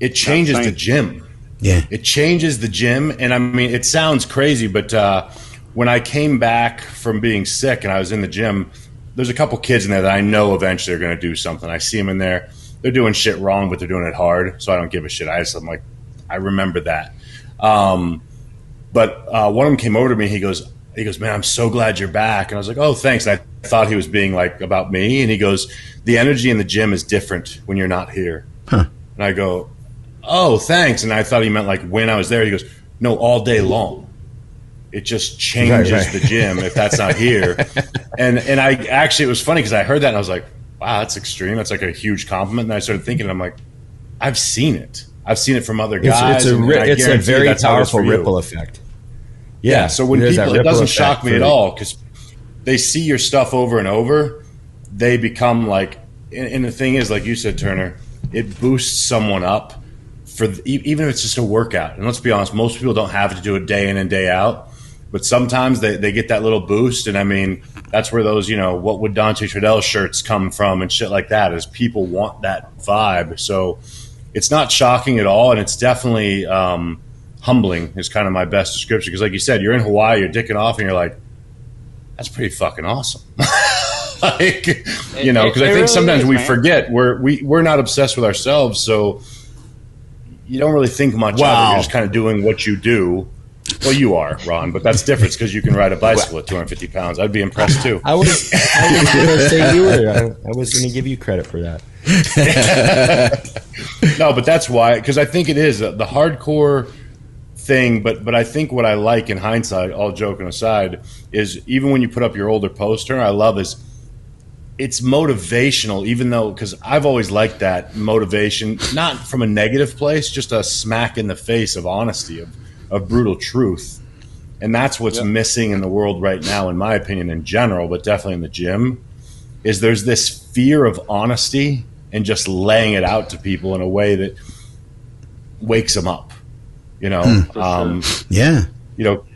it changes the gym. Yeah. It changes the gym. And I mean, it sounds crazy, but when I came back from being sick and I was in the gym, there's a couple kids in there that I know eventually are going to do something. I see them in there. They're doing shit wrong, but they're doing it hard. So I don't give a shit. I'm like, I remember that. But one of them came over to me. He goes, man, I'm so glad you're back. And I was like, oh, thanks. And I thought he was being like about me. And he goes, the energy in the gym is different when you're not here. Huh. And I go, oh, thanks. And I thought he meant like when I was there. He goes, no, all day long. It just changes the gym if that's not here. And I actually, it was funny because I heard that and I was like, wow, that's extreme. That's like a huge compliment. And I started thinking, I'm like, I've seen it. I've seen it from other guys. It's a very powerful ripple effect. Yeah. So when people, it doesn't shock me at all, because they see your stuff over and over. They become like, and the thing is, like you said, Turner, it boosts someone up for even if it's just a workout. And let's be honest, most people don't have to do it day in and day out, but sometimes they get that little boost. And I mean, that's where those, what would Dante Trudell shirts come from and shit like that, is people want that vibe. So it's not shocking at all. And it's definitely humbling is kind of my best description. Because like you said, you're in Hawaii, you're dicking off and you're like, that's pretty fucking awesome. Like, because I think really sometimes we forget we're not obsessed with ourselves. So you don't really think much of it. You're just kind of doing what you do. Well, you are, Ron, but that's different because you can ride a bicycle at 250 pounds. I'd be impressed too. I was going to say you were. I was going to give you credit for that. No, but that's why, because I think it is the hardcore thing. But I think what I like in hindsight, all joking aside, is even when you put up your older poster, I love is it's motivational, even though, because I've always liked that motivation, not from a negative place, just a smack in the face of honesty, of brutal truth. And that's what's missing in the world right now, in my opinion, in general, but definitely in the gym, is there's this fear of honesty and just laying it out to people in a way that wakes them up, Yeah.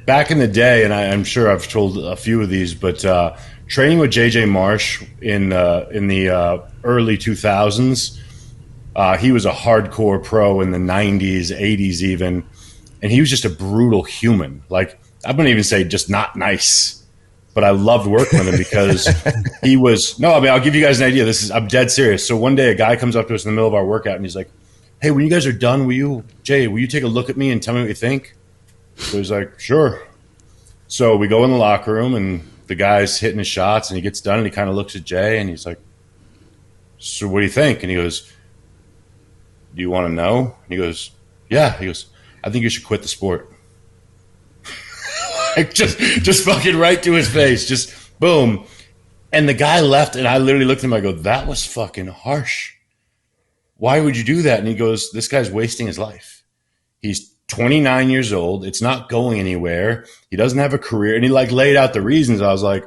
back in the day, and I'm sure I've told a few of these, but training with JJ Marsh in the early 2000s, he was a hardcore pro in the 90s, 80s even, and he was just a brutal human. Like, I wouldn't even say just not nice, but I loved working with him because he was – no, I mean, I'll give you guys an idea. I'm dead serious. So one day a guy comes up to us in the middle of our workout, and he's like, hey, when you guys are done, will you take a look at me and tell me what you think? So he's like, sure. So we go in the locker room, and the guy's hitting his shots, and he gets done, and he kind of looks at Jay, and he's like, so what do you think? And he goes, do you want to know? And he goes, yeah. He goes, I think you should quit the sport. Like just fucking right to his face. Just boom. And the guy left, and I literally looked at him. I go, that was fucking harsh. Why would you do that? And he goes, this guy's wasting his life. He's 29 years old. It's not going anywhere. He doesn't have a career. And he laid out the reasons. I was like,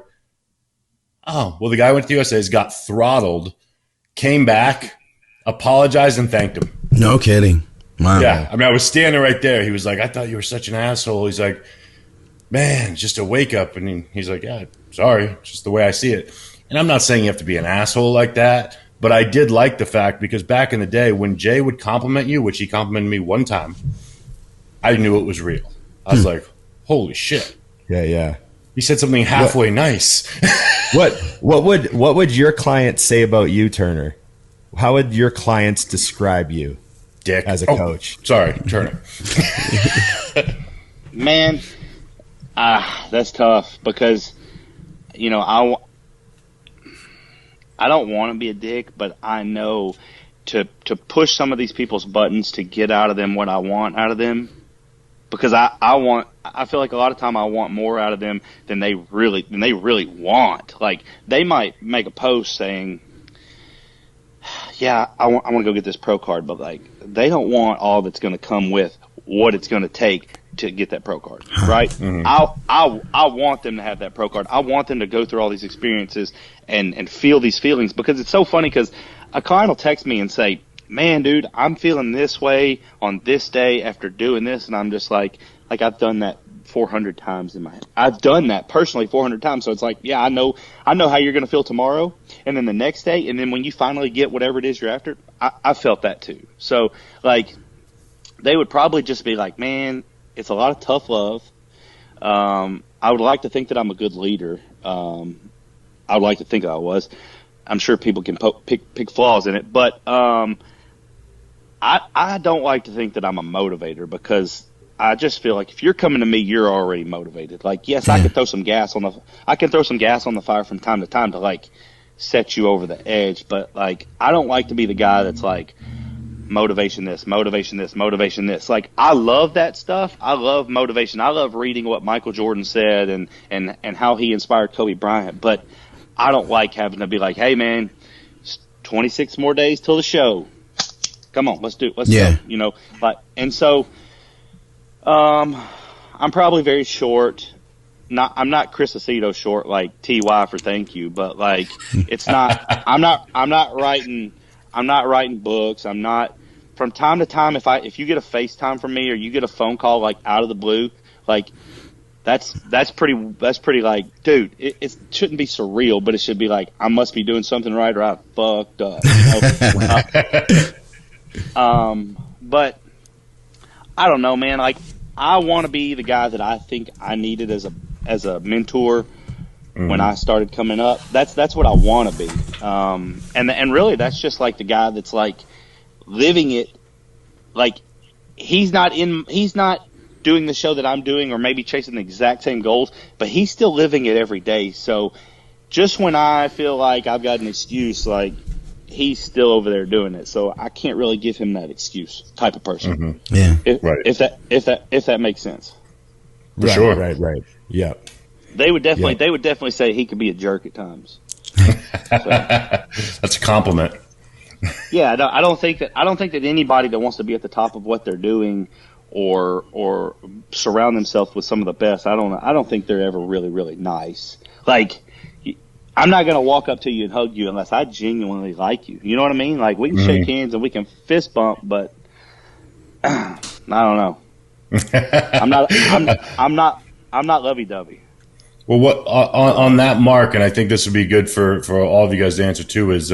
oh, well, the guy went to the USA, got throttled, came back, apologized, and thanked him. No kidding. Wow. Yeah. I mean, I was standing right there. He was like, I thought you were such an asshole. He's like, man, it's just a wake up. And he's like, yeah, sorry. It's just the way I see it. And I'm not saying you have to be an asshole like that, but I did like the fact, because back in the day when Jay would compliment you, which he complimented me one time, I knew it was real. I was like, holy shit. Yeah. He said something halfway nice. What would your clients say about you, Turner? How would your clients describe you, Dick, as a coach? Sorry, Turner. Man, that's tough because, I don't want to be a dick, but I know to push some of these people's buttons to get out of them what I want out of them, because I feel like a lot of time I want more out of them than they really want. Like, they might make a post saying, yeah, I want to go get this pro card, but like, they don't want all that's going to come with what it's going to take to get that pro card, right? Mm-hmm. I want them to have that pro card. I want them to go through all these experiences and feel these feelings, because it's so funny, because a client will text me and say, man, dude, I'm feeling this way on this day after doing this. And I'm just like I've done that 400 times in my head. I've done that personally 400 times. So it's like, yeah, I know how you're going to feel tomorrow. And then the next day. And then when you finally get whatever it is you're after, I felt that too. So like, they would probably just be like, man, it's a lot of tough love. I would like to think that I'm a good leader. I would like to think I was. I'm sure people can pick flaws in it, but I don't like to think that I'm a motivator, because I just feel like if you're coming to me, you're already motivated. Like, yes, I can throw some gas on the fire from time to time to like set you over the edge, but like, I don't like to be the guy that's like motivation this. Like, I love that stuff. I love motivation. I love reading what Michael Jordan said and how he inspired Kobe Bryant, but I don't like having to be like, hey man, 26 more days till the show. Come on, let's go. And so, I'm probably very short. I'm not Chris Aceto short, like TY for thank you, but like, it's not, I'm not writing books. I'm not, from time to time, if you get a FaceTime from me or you get a phone call like out of the blue, like, that's pretty like, dude, it shouldn't be surreal, but it should be like, I must be doing something right or I fucked up. But I don't know, man. Like, I want to be the guy that I think I needed as a mentor when I started coming up. That's what I want to be. And really that's just like the guy that's like living it. Like, he's not doing the show that I'm doing or maybe chasing the exact same goals, but he's still living it every day. So just when I feel like I've got an excuse, like, he's still over there doing it. So I can't really give him that excuse type of person. Mm-hmm. Yeah. If that makes sense. For sure. Right. Yeah. They would definitely say he could be a jerk at times. That's a compliment. Yeah, I don't think that anybody that wants to be at the top of what they're doing or surround themselves with some of the best, I don't think they're ever really, really nice. Like, I'm not going to walk up to you and hug you unless I genuinely like you. You know what I mean? Like, we can shake hands and we can fist bump, but I don't know. I'm not lovey-dovey. Well, what on that mark, and I think this would be good for all of you guys to answer too, is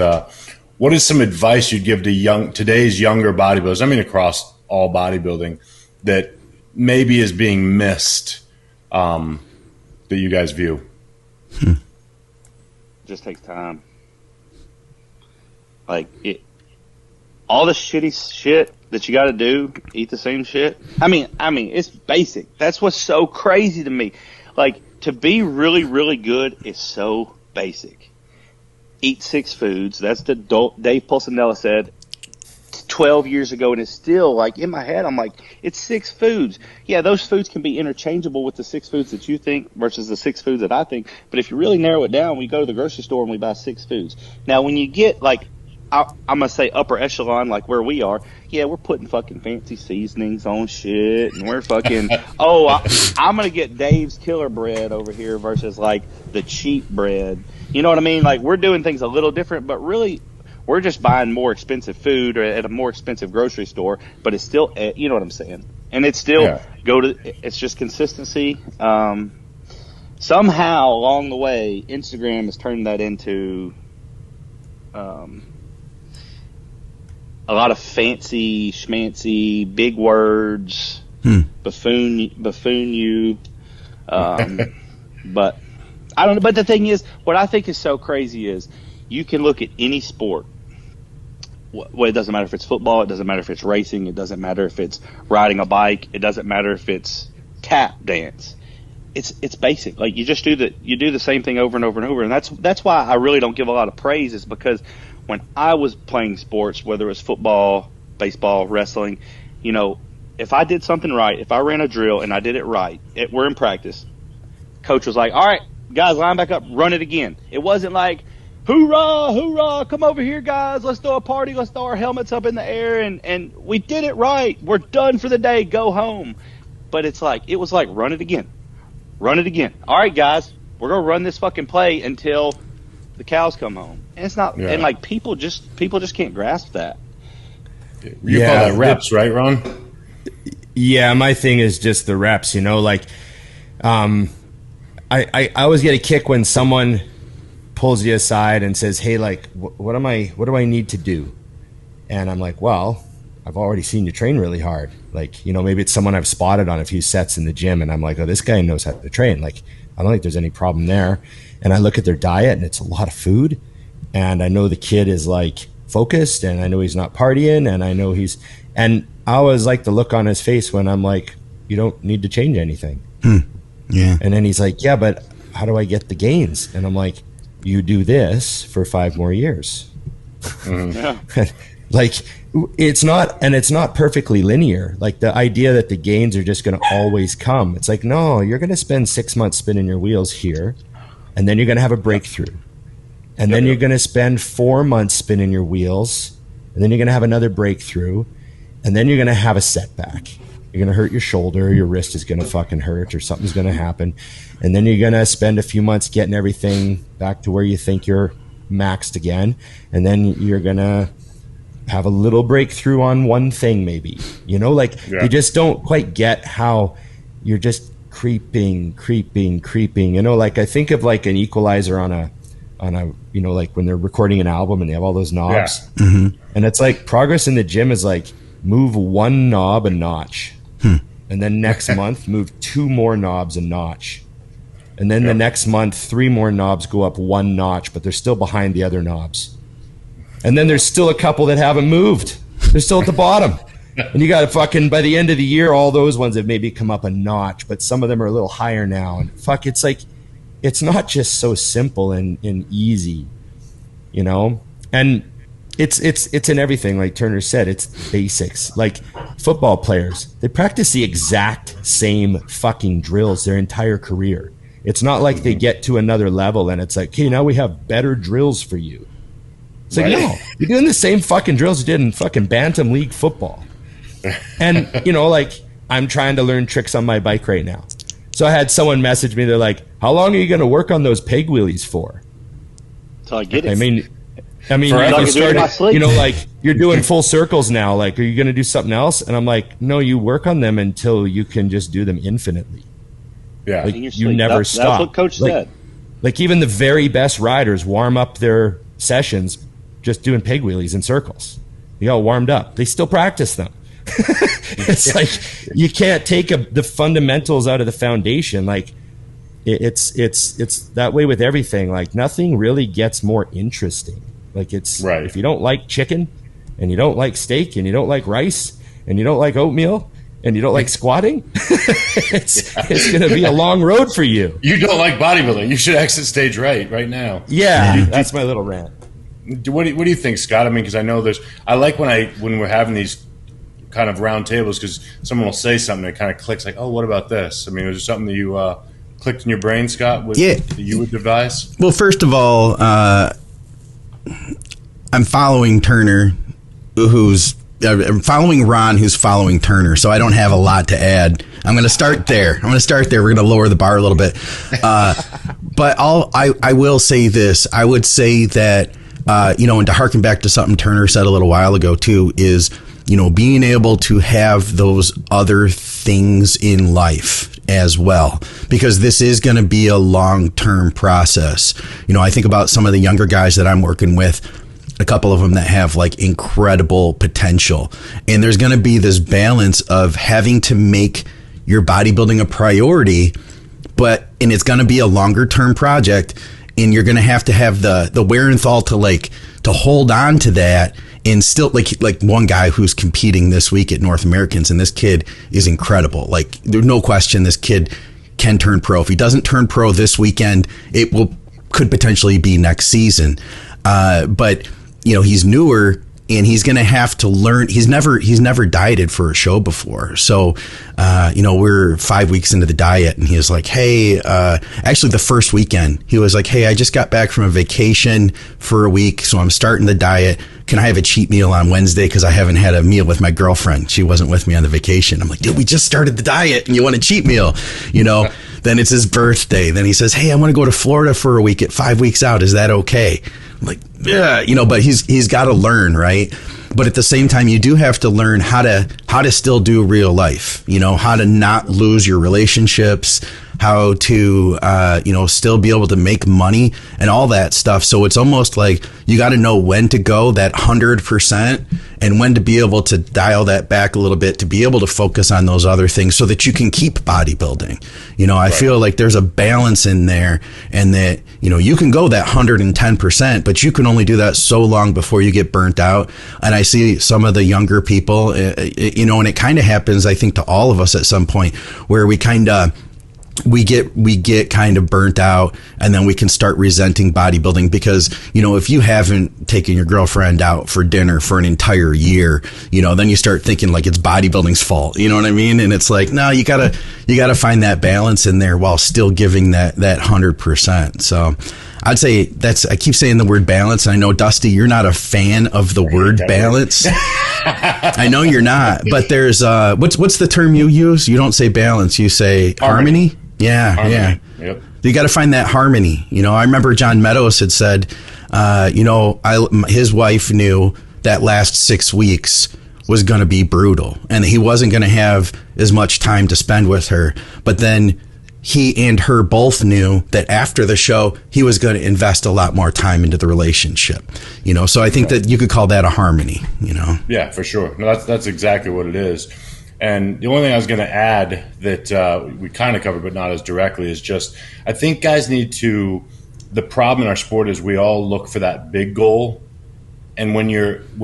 what is some advice you'd give to today's younger bodybuilders? I mean, across all bodybuilding, that maybe is being missed, that you guys view. Just takes time. Like all the shitty shit that you got to do, eat the same shit. I mean, it's basic. That's what's so crazy to me. Like, to be really, really good is so basic. Eat 6 foods. That's the Dave Pulcinella said 12 years ago, and it's still, like, in my head, I'm like, it's 6 foods. Yeah, those foods can be interchangeable with the 6 foods that you think versus the 6 foods that I think. But if you really narrow it down, we go to the grocery store and we buy 6 foods. Now, when you get, like, I'm going to say upper echelon, like where we are, yeah, we're putting fucking fancy seasonings on shit, and we're fucking, I'm going to get Dave's Killer Bread over here versus, like, the cheap bread. You know what I mean? Like, we're doing things a little different, but really, we're just buying more expensive food at a more expensive grocery store, but it's still, you know what I'm saying? And it's still, it's just consistency. Somehow, along the way, Instagram has turned that into, a lot of fancy schmancy, big words, buffoon you. But I don't know. But the thing is, what I think is so crazy is you can look at any sport. Well, it doesn't matter if it's football. It doesn't matter if it's racing. It doesn't matter if it's riding a bike. It doesn't matter if it's tap dance. It's basic. Like, you just do the same thing over and over and over. And that's why I really don't give a lot of praise, is because when I was playing sports, whether it was football, baseball, wrestling, you know, if I did something right, if I ran a drill and I did it right, we're in practice, coach was like, all right, guys, line back up, run it again. It wasn't like, hoorah, hoorah, come over here, guys, let's throw a party, let's throw our helmets up in the air, and we did it right. We're done for the day, go home. But it was like, run it again. Run it again. All right, guys, we're going to run this fucking play until the cows come home. And it's not, and like people just can't grasp that. You call that reps, right, Ron? Yeah, my thing is just the reps, you know, like, I always get a kick when someone pulls you aside and says, hey, like, what do I need to do? And I'm like, well, I've already seen you train really hard. Like, you know, maybe it's someone I've spotted on a few sets in the gym, and I'm like, oh, this guy knows how to train. Like, I don't think there's any problem there. And I look at their diet, and it's a lot of food. And I know the kid is, like, focused, and I know he's not partying, and I know and I always like the look on his face when I'm like, you don't need to change anything. Yeah. And then he's like, yeah, but how do I get the gains? And I'm like, you do this for 5 more years. Yeah. Like, it's not perfectly linear. Like, the idea that the gains are just going to always come. It's like, no, you're going to spend 6 months spinning your wheels here, and then you're going to have a breakthrough. And then you're going to spend 4 months spinning your wheels, and then you're going to have another breakthrough, and then you're going to have a setback. You're going to hurt your shoulder, your wrist is going to fucking hurt, or something's going to happen. And then you're going to spend a few months getting everything back to where you think you're maxed again. And then you're going to have a little breakthrough on one thing, maybe. You know, like, you just don't quite get how you're just creeping. You know, like, I think of like an equalizer on a, you know, like when they're recording an album and they have all those knobs. Yeah. Mm-hmm. And it's like progress in the gym is like move one knob a notch. And then next month, move 2 more knobs a notch. And then the next month, 3 more knobs go up 1 notch, but they're still behind the other knobs. And then there's still a couple that haven't moved. They're still at the bottom. And you got to fucking, by the end of the year, all those ones have maybe come up a notch, but some of them are a little higher now. And fuck, it's like, it's not just so simple and easy, you know? And it's in everything, like Turner said, it's basics. Like football players, they practice the exact same fucking drills their entire career. It's not like they get to another level and it's like, okay, now we have better drills for you. It's like, no, you're doing the same fucking drills you did in fucking Bantam League football. And, you know, like, I'm trying to learn tricks on my bike right now. So I had someone message me, they're like, how long are you going to work on those peg wheelies for? Till I get it. I mean, I mean, Forever. you I can do it in my started, sleep. you know, like you're doing full circles now. Like, are you going to do something else? And I'm like, no, you work on them until you can just do them infinitely. Yeah. Like, In your you sleep. never That's stop. what Coach Like- said. Like even the very best riders warm up their sessions just doing pig wheelies in circles. They all warmed up. They still practice them. It's like you can't take the fundamentals out of the foundation. Like it's that way with everything. Like nothing really gets more interesting. Like it's Right. if you don't like chicken and you don't like steak and you don't like rice and you don't like oatmeal and you don't like squatting, it's going to be a long road for you. You don't like bodybuilding. You should exit stage right now. Yeah, that's my little rant. What do you think, Scott? I mean, because I know I like when we're having these kind of round tables because someone will say something that kind of clicks like, oh, what about this? I mean, was there something that you clicked in your brain, Scott, that you would devise? Well, first of all, I'm following Turner, I'm following Ron, who's following Turner, so I don't have a lot to add. I'm going to start there. We're going to lower the bar a little bit. But I will say this. I would say that, and to harken back to something Turner said a little while ago, too, is, being able to have those other things in life as well, because this is going to be a long-term process. I think about some of the younger guys that I'm working with, a couple of them that have like incredible potential. And there's going to be this balance of having to make your bodybuilding a priority, and it's going to be a longer term project. And you're going to have the wherewithal to hold on to that. And still like one guy who's competing this week at North Americans, and this kid is incredible. Like there's no question this kid can turn pro. If he doesn't turn pro this weekend, could potentially be next season. But he's newer and he's going to have to learn. He's never dieted for a show before. So, we're 5 weeks into the diet and he was like, hey, actually the first weekend he was like, hey, I just got back from a vacation for a week. So I'm starting the diet. Can I have a cheat meal on Wednesday? Cause I haven't had a meal with my girlfriend. She wasn't with me on the vacation. I'm like, dude, we just started the diet and you want a cheat meal, Then it's his birthday. Then he says, hey, I want to go to Florida for a week at 5 weeks out. Is that okay? I'm like, yeah, but he's got to learn, right? But at the same time, you do have to learn how to still do real life, how to not lose your relationships, how to, still be able to make money and all that stuff. So it's almost like you got to know when to go that 100% and when to be able to dial that back a little bit to be able to focus on those other things so that you can keep bodybuilding. I feel like there's a balance in there, and that, you can go that 110%, but you can only do that so long before you get burnt out. And I see some of the younger people, and it kind of happens, I think, to all of us at some point where we get kind of burnt out, and then we can start resenting bodybuilding because, if you haven't taken your girlfriend out for dinner for an entire year, then you start thinking like it's bodybuilding's fault. You know what I mean? And it's like, no, you gotta find that balance in there while still giving that 100%. So I'd say I keep saying the word balance. And I know, Dusty, you're not a fan of the word balance. I know you're not, but there's, what's the term you use? You don't say balance, you say harmony. Yeah, Harmony. yeah. Yep. You got to find that harmony. I remember John Meadows had said, his wife knew that last 6 weeks was going to be brutal and he wasn't going to have as much time to spend with her. But then he and her both knew that after the show, he was going to invest a lot more time into the relationship. So I think that you could call that a harmony, Yeah, for sure. No, that's exactly what it is. And the only thing I was going to add that we kind of covered, but not as directly, is just I think guys need to. The problem in our sport is we all look for that big goal, and when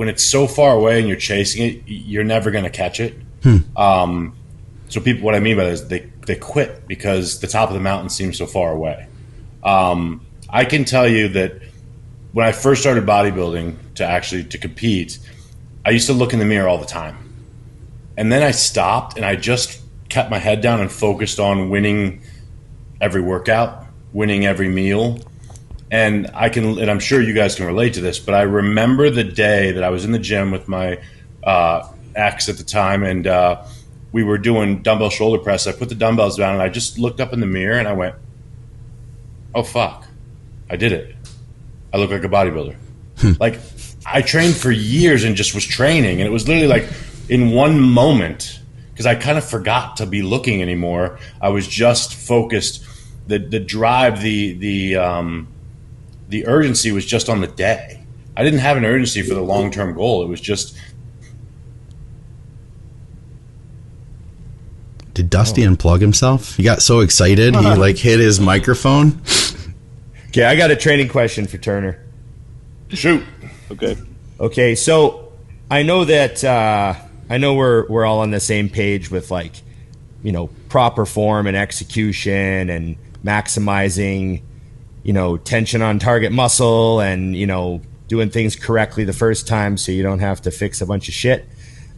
it's so far away and you're chasing it, you're never going to catch it. So people, what I mean by that is they quit because the top of the mountain seems so far away. I can tell you that when I first started bodybuilding to compete, I used to look in the mirror all the time. And then I stopped and I just kept my head down and focused on winning every workout, winning every meal. And I'm sure you guys can relate to this, but I remember the day that I was in the gym with my ex at the time, and we were doing dumbbell shoulder press. I put the dumbbells down and I just looked up in the mirror and I went, oh fuck, I did it. I look like a bodybuilder. Like, I trained for years and just was training, and it was literally like in one moment, because I kind of forgot to be looking anymore. I was just focused. The drive, the urgency was just on the day. I didn't have an urgency for the long-term goal. It was just. Did Dusty unplug himself? He got so excited he like hit his microphone. Okay, I got a training question for Turner. Shoot. Okay, so I know that I know we're all on the same page with, like, you know, proper form and execution and maximizing, you know, tension on target muscle and, you know, doing things correctly the first time so you don't have to fix a bunch of shit.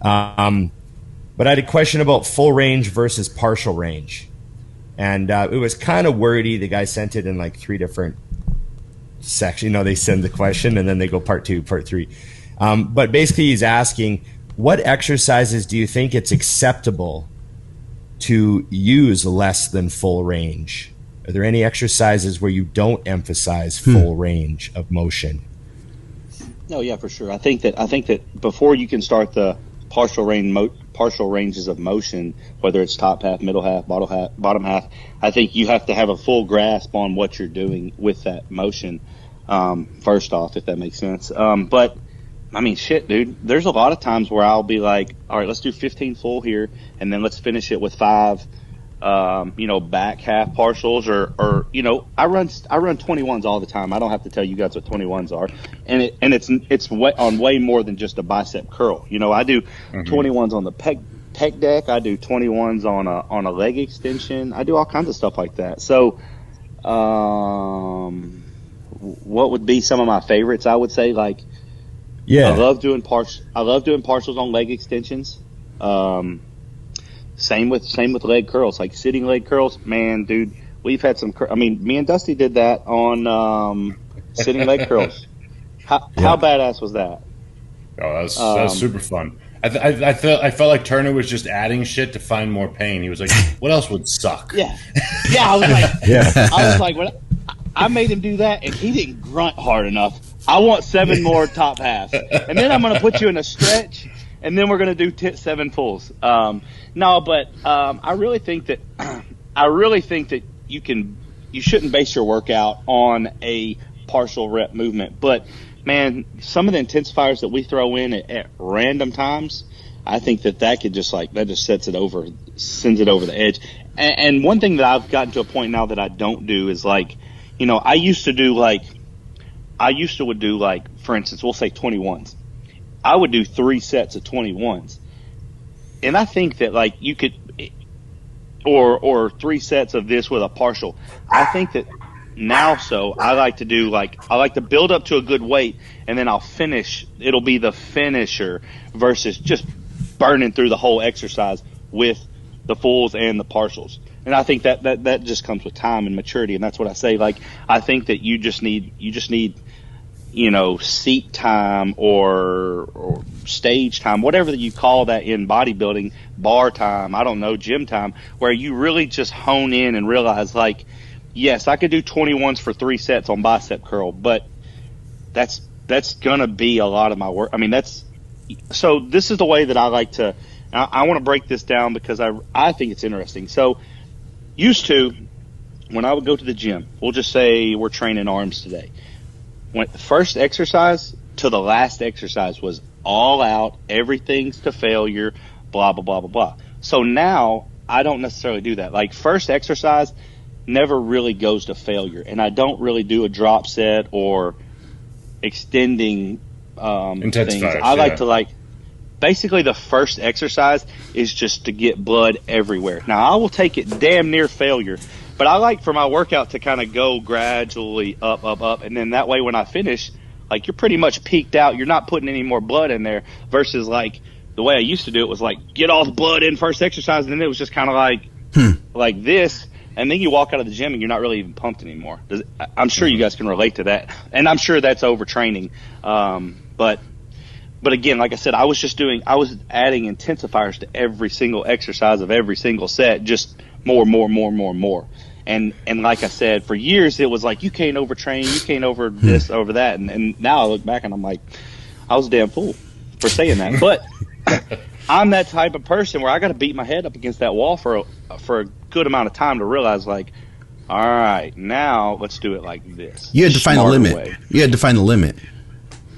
But I had a question about full range versus partial range. And it was kind of wordy. The guy sent it in like 3 different sections. You know, they send the question and then they go part 2, part 3. But basically he's asking, what exercises do you think it's acceptable to use less than full range? Are there any exercises where you don't emphasize full range of motion? No, yeah, for sure. I think that before you can start the partial ranges of motion, whether it's top half, middle half, bottom half, I think you have to have a full grasp on what you're doing with that motion. First off, if that makes sense. But I mean, shit, dude, there's a lot of times where I'll be like, all right, let's do 15 full here, and then let's finish it with 5, you know, back half partials, or you know, I run 21s all the time. I don't have to tell you guys what 21s are, and it's way more than just a bicep curl. You know, I do 21s on the pec deck. I do 21s on a leg extension. I do all kinds of stuff like that. So, what would be some of my favorites? I would say, like, I love doing partials on leg extensions. Same with leg curls, like sitting leg curls. Man, dude, we've had some. I mean, me and Dusty did that on sitting leg curls. How badass was that? Oh, that was super fun. I felt like Turner was just adding shit to find more pain. He was like, "What else would suck?" Yeah. I was like, when I made him do that, and he didn't grunt hard enough. I want 7 more top halves, and then I'm going to put you in a stretch, and then we're going to do 7 pulls. No, but I really think that you shouldn't base your workout on a partial rep movement. But man, some of the intensifiers that we throw in at random times, I think that could just sends it over the edge. And one thing that I've gotten to a point now that I don't do is, like, you know, I used to do, for instance, we'll say 21s. I would do 3 sets of 21s. And I think that, like, you could, or 3 sets of this with a partial. I think that now, I like to build up to a good weight, and then I'll finish. It'll be the finisher versus just burning through the whole exercise with the fulls and the partials. And I think that just comes with time and maturity. And that's what I say. Like, I think that you just need, you know, seat time or stage time, whatever you call that in bodybuilding, bar time, I don't know, gym time, where you really just hone in and realize, like, yes, I could do 21s for 3 sets on bicep curl, but that's going to be a lot of my work. I mean, so this is the way that I like to, I want to break this down because I think it's interesting. So used to, when I would go to the gym, we'll just say we're training arms today. When the first exercise to the last exercise was all out, everything's to failure, blah, blah, blah, blah, blah. So now I don't necessarily do that. Like, first exercise never really goes to failure, and I don't really do a drop set or extending things. I like to, basically the first exercise is just to get blood everywhere. Now, I will take it damn near failure, but I like for my workout to kind of go gradually up, and then that way when I finish, like, you're pretty much peaked out. You're not putting any more blood in there versus, like, the way I used to do it was, like, get all the blood in first exercise, and then it was just kind of like this, and then you walk out of the gym and you're not really even pumped anymore. I'm sure you guys can relate to that, and I'm sure that's overtraining. But again, like I said, I was adding intensifiers to every single exercise of every single set, just more. And like I said, for years it was like, you can't overtrain, you can't over this, over that. And now I look back and I'm like, I was a damn fool for saying that. But I'm that type of person where I got to beat my head up against that wall for a good amount of time to realize, like, all right, now let's do it like this. You had to find the limit. Way. You had to find the limit.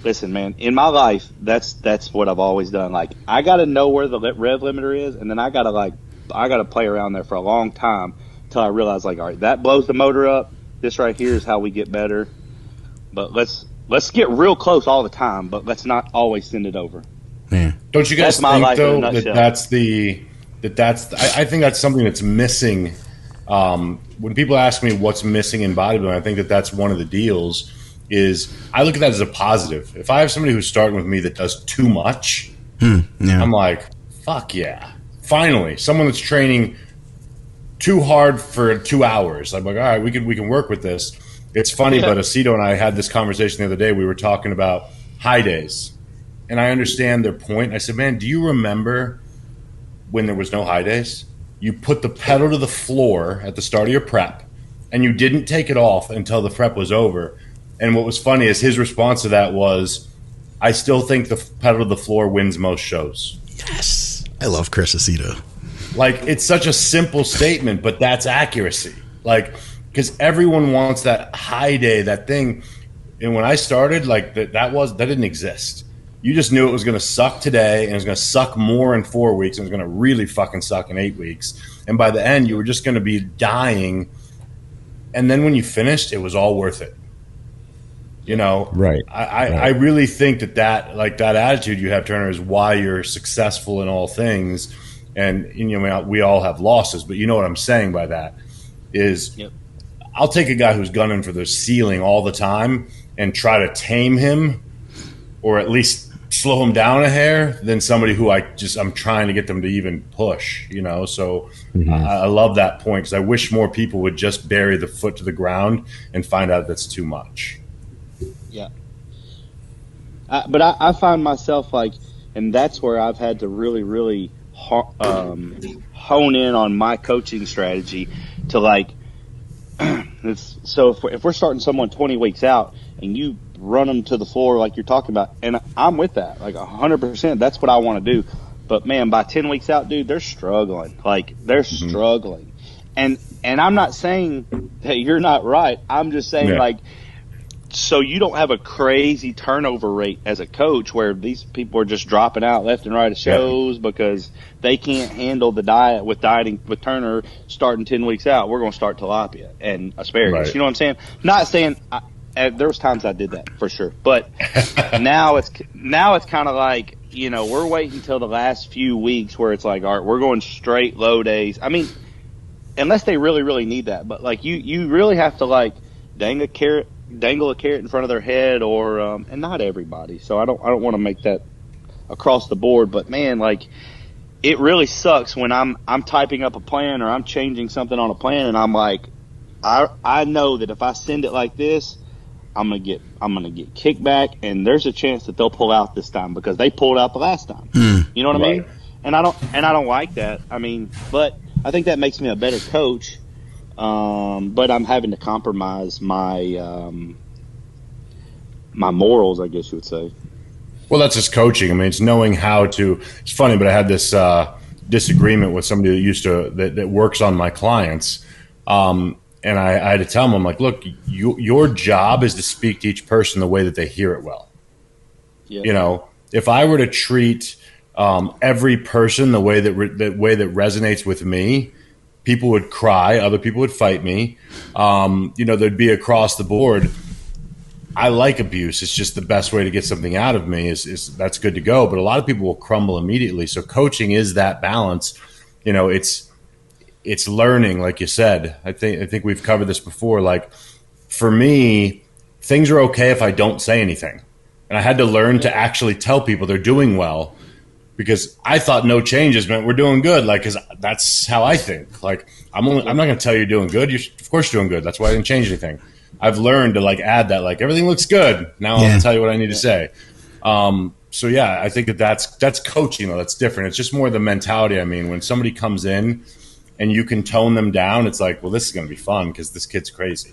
Listen, man, in my life, that's what I've always done. Like, I got to know where the rev limiter is, and then I got to play around there for a long time until I realize, like, all right, that blows the motor up. This right here is how we get better. But let's get real close all the time, but let's not always send it over. Yeah. Don't you guys think, though, I think that's something that's missing. When people ask me what's missing in bodybuilding, I think that's one of the deals. Is I look at that as a positive. If I have somebody who's starting with me that does too much, I'm like, fuck yeah. Finally, someone that's training too hard for 2 hours. I'm like, all right, we can work with this. It's funny, but Aceto and I had this conversation the other day. We were talking about high days. And I understand their point. I said, man, do you remember when there was no high days? You put the pedal to the floor at the start of your prep, and you didn't take it off until the prep was over. And what was funny is his response to that was, I still think the pedal to the floor wins most shows. Yes. I love Chris Aceto. Like, it's such a simple statement, but that's accuracy. Like, because everyone wants that high day, that thing. And when I started, like, that didn't exist. You just knew it was going to suck today, and it was going to suck more in 4 weeks, and it was going to really fucking suck in 8 weeks. And by the end, you were just going to be dying. And then when you finished, it was all worth it. You know, right? I really think that attitude you have, Turner, is why you're successful in all things. And you know, we all have losses, but you know what I'm saying by that is, I'll take a guy who's gunning for the ceiling all the time and try to tame him, or at least slow him down a hair, than somebody who I'm trying to get them to even push. You know, so I love that point, because I wish more people would just bury the foot to the ground and find out that's too much. Yeah. But I find myself like, and that's where I've had to really, really hone in on my coaching strategy to, like, so if we're starting someone 20 weeks out and you run them to the floor like you're talking about, and I'm with that, like 100%, that's what I want to do. But man, by 10 weeks out, dude, they're struggling. Like, they're struggling. And I'm not saying that you're not right. I'm just saying, like, so you don't have a crazy turnover rate as a coach where these people are just dropping out left and right of shows because they can't handle the diet with Turner starting 10 weeks out. We're going to start tilapia and asparagus. Right. You know what I'm saying? Not saying there was times I did that for sure, but now it's kind of like, you know, we're waiting until the last few weeks where it's like, all right, we're going straight low days. I mean, unless they really, really need that, but like you really have to, like, dangle a carrot in front of their head, or and not everybody. So I don't want to make that across the board, but man, like, it really sucks when I'm typing up a plan or I'm changing something on a plan, and I'm like, I know that if I send it like this, I'm gonna get kickback, and there's a chance that they'll pull out this time because they pulled out the last time. You know what I mean? And I don't like that. I mean, but I think that makes me a better coach. But I'm having to compromise my my morals, I guess you would say. Well, that's just coaching. I mean, it's knowing how to. It's funny, but I had this disagreement with somebody that works on my clients, and I had to tell them, I'm like, look, your job is to speak to each person the way that they hear it well. You know, if I were to treat every person the way that resonates with me, people would cry, other people would fight me. You know, there'd be across the board. I like abuse. It's just the best way to get something out of me is that's good to go. But a lot of people will crumble immediately. So coaching is that balance. You know, it's learning, like you said. I think we've covered this before. Like, for me, things are okay if I don't say anything. And I had to learn to actually tell people they're doing well, because I thought no changes meant we're doing good. Like, cause that's how I think. Like, I'm not going to tell you you're doing good. Of course you're doing good. That's why I didn't change anything. I've learned to, like, add that, like, everything looks good. Now I'll tell you what I need to say. So I think that's coaching though. That's different. It's just more the mentality. I mean, when somebody comes in and you can tone them down, it's like, well, this is going to be fun because this kid's crazy.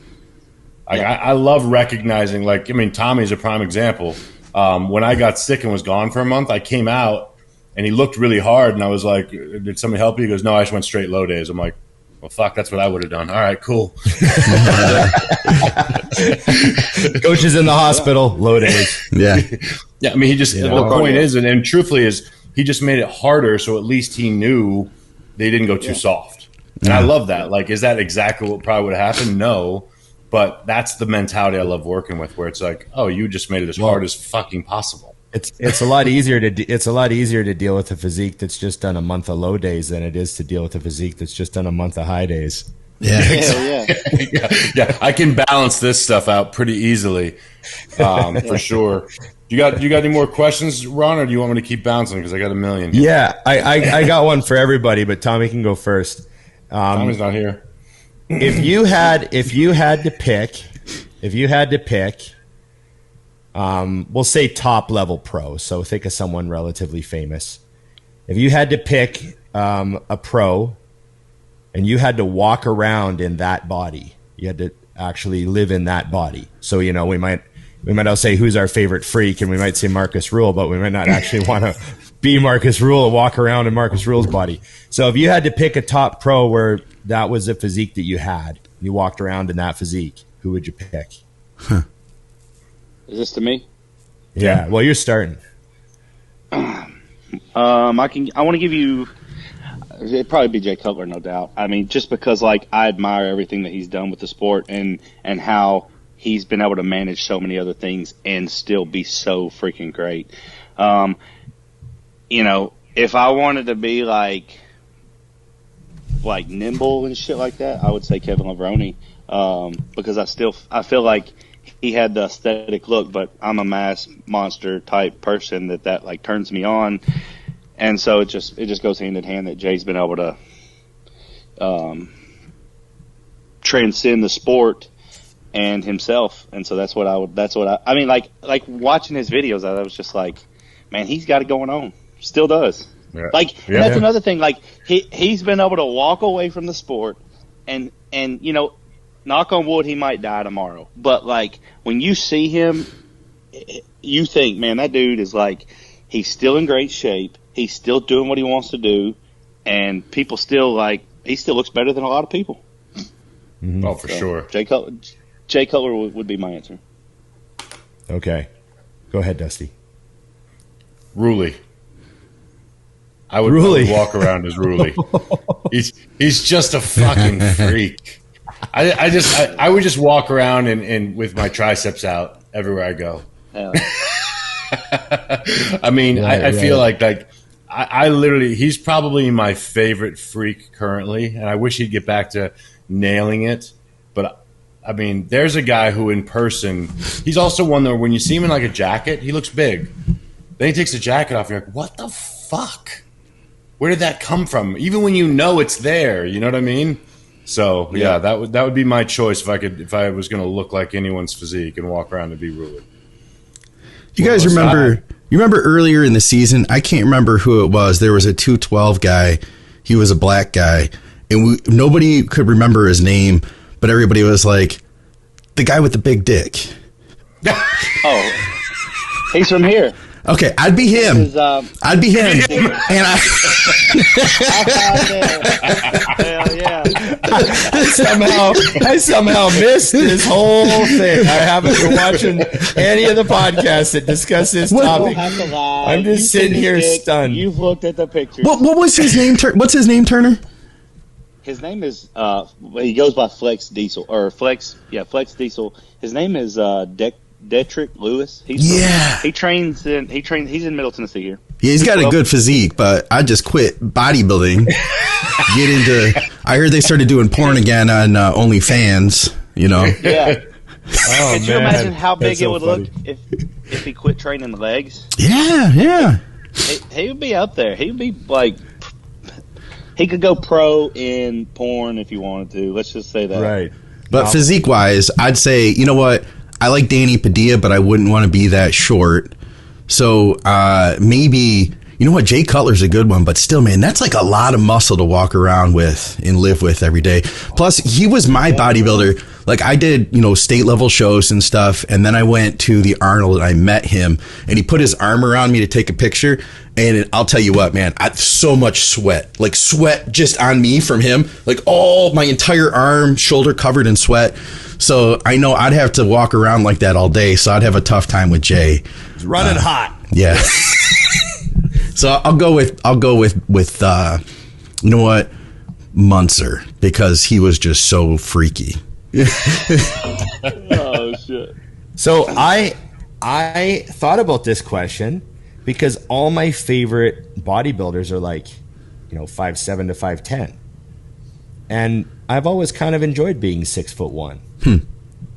I love recognizing, like, I mean, Tommy's a prime example. When I got sick and was gone for a month, I came out and he looked really hard, and I was like, did somebody help you? He goes, no, I just went straight low days. I'm like, well, fuck, that's what I would have done. All right, cool. Coach is in the hospital, low days. Yeah. I mean, he just, the point is, and truthfully is, he just made it harder, so at least he knew they didn't go too soft. And I love that. Like, is that exactly what probably would have happened? No. But that's the mentality I love working with, where it's like, oh, you just made it as hard as fucking possible. It's a lot easier to deal with a physique that's just done a month of low days than it is to deal with a physique that's just done a month of high days. Yeah, yeah. I can balance this stuff out pretty easily, for sure. You got any more questions, Ron, or do you want me to keep bouncing? Because I got a million. Yeah, I got one for everybody, but Tommy can go first. Tommy's not here. If you had to pick, we'll say top level pro. So think of someone relatively famous. If you had to pick a pro, and you had to walk around in that body, you had to actually live in that body. So we might all say who's our favorite freak, and we might say Marcus Rule, but we might not actually want to be Marcus Rule and walk around in Marcus Rule's body. So if you had to pick a top pro where that was a physique that you walked around in that physique, who would you pick? Is this to me? Yeah. Well, you're starting. I want to give you. It'd probably be Jay Cutler, no doubt. I mean, just because like I admire everything that he's done with the sport and how he's been able to manage so many other things and still be so freaking great. If I wanted to be like nimble and shit like that, I would say Kevin Levrone, because I feel like he had the aesthetic look, but I'm a mass monster type person that like turns me on, and so it just goes hand in hand that Jay's been able to transcend the sport and himself, and so that's what I mean, like watching his videos, I was just like, man, he's got it going on, still does. Yeah. That's another thing. Like he's been able to walk away from the sport, and knock on wood, he might die tomorrow. But like when you see him, you think, man, that dude is like, he's still in great shape. He's still doing what he wants to do, and people still like, he still looks better than a lot of people. Mm-hmm. Oh, for sure. Jay Cutler would be my answer. Okay, go ahead, Dusty. Ruly. I would walk around as Ruly. He's just a fucking freak. I would just walk around and with my triceps out everywhere I go. I mean, I feel like I literally, he's probably my favorite freak currently, and I wish he'd get back to nailing it. But I mean, there's a guy who in person, he's also one that when you see him in like a jacket, he looks big. Then he takes the jacket off, and you're like, what the fuck? Where did that come from? Even when you know it's there, you know what I mean? So yeah, that would be my choice if I was going to look like anyone's physique and walk around and be Ruly. You guys remember? You remember earlier in the season? I can't remember who it was. There was a 212 guy. He was a black guy, and nobody could remember his name, but everybody was like, the guy with the big dick. Oh, he's from here. Okay, I'd be him. I'd be him. And Hell yeah. I somehow missed this whole thing. I haven't been watching any of the podcasts that discuss this topic. I'm just sitting here stunned. You've looked at the pictures. What was his name? What's his name, Turner? His name is he goes by Flex Diesel Flex Diesel. His name is Detrick Lewis. He trains in he's in Middle Tennessee here. Yeah, he's got a good physique, but I just quit bodybuilding. I heard they started doing porn again on OnlyFans, Yeah. Oh, Could you imagine how big it would look if he quit training the legs? Yeah. He would be out there. He would be like, he could go pro in porn if he wanted to. Let's just say that. Right. But physique-wise, I'd say, you know what? I like Danny Padilla, but I wouldn't want to be that short. So maybe, You know what? Jay Cutler's a good one, but still, man, that's like a lot of muscle to walk around with and live with every day. Plus, he was my bodybuilder. Like, I did, state level shows and stuff, and then I went to the Arnold and I met him, and he put his arm around me to take a picture. And I'll tell you what, man, so much sweat, like sweat just on me from him, like all my entire arm, shoulder covered in sweat. So I know I'd have to walk around like that all day. So I'd have a tough time with Jay. It's running hot. Yeah. So I'll go with you know what, Munzer, because he was just so freaky. Oh shit. So I thought about this question because all my favorite bodybuilders are like, 5'7" to 5'10", and I've always kind of enjoyed being 6'1".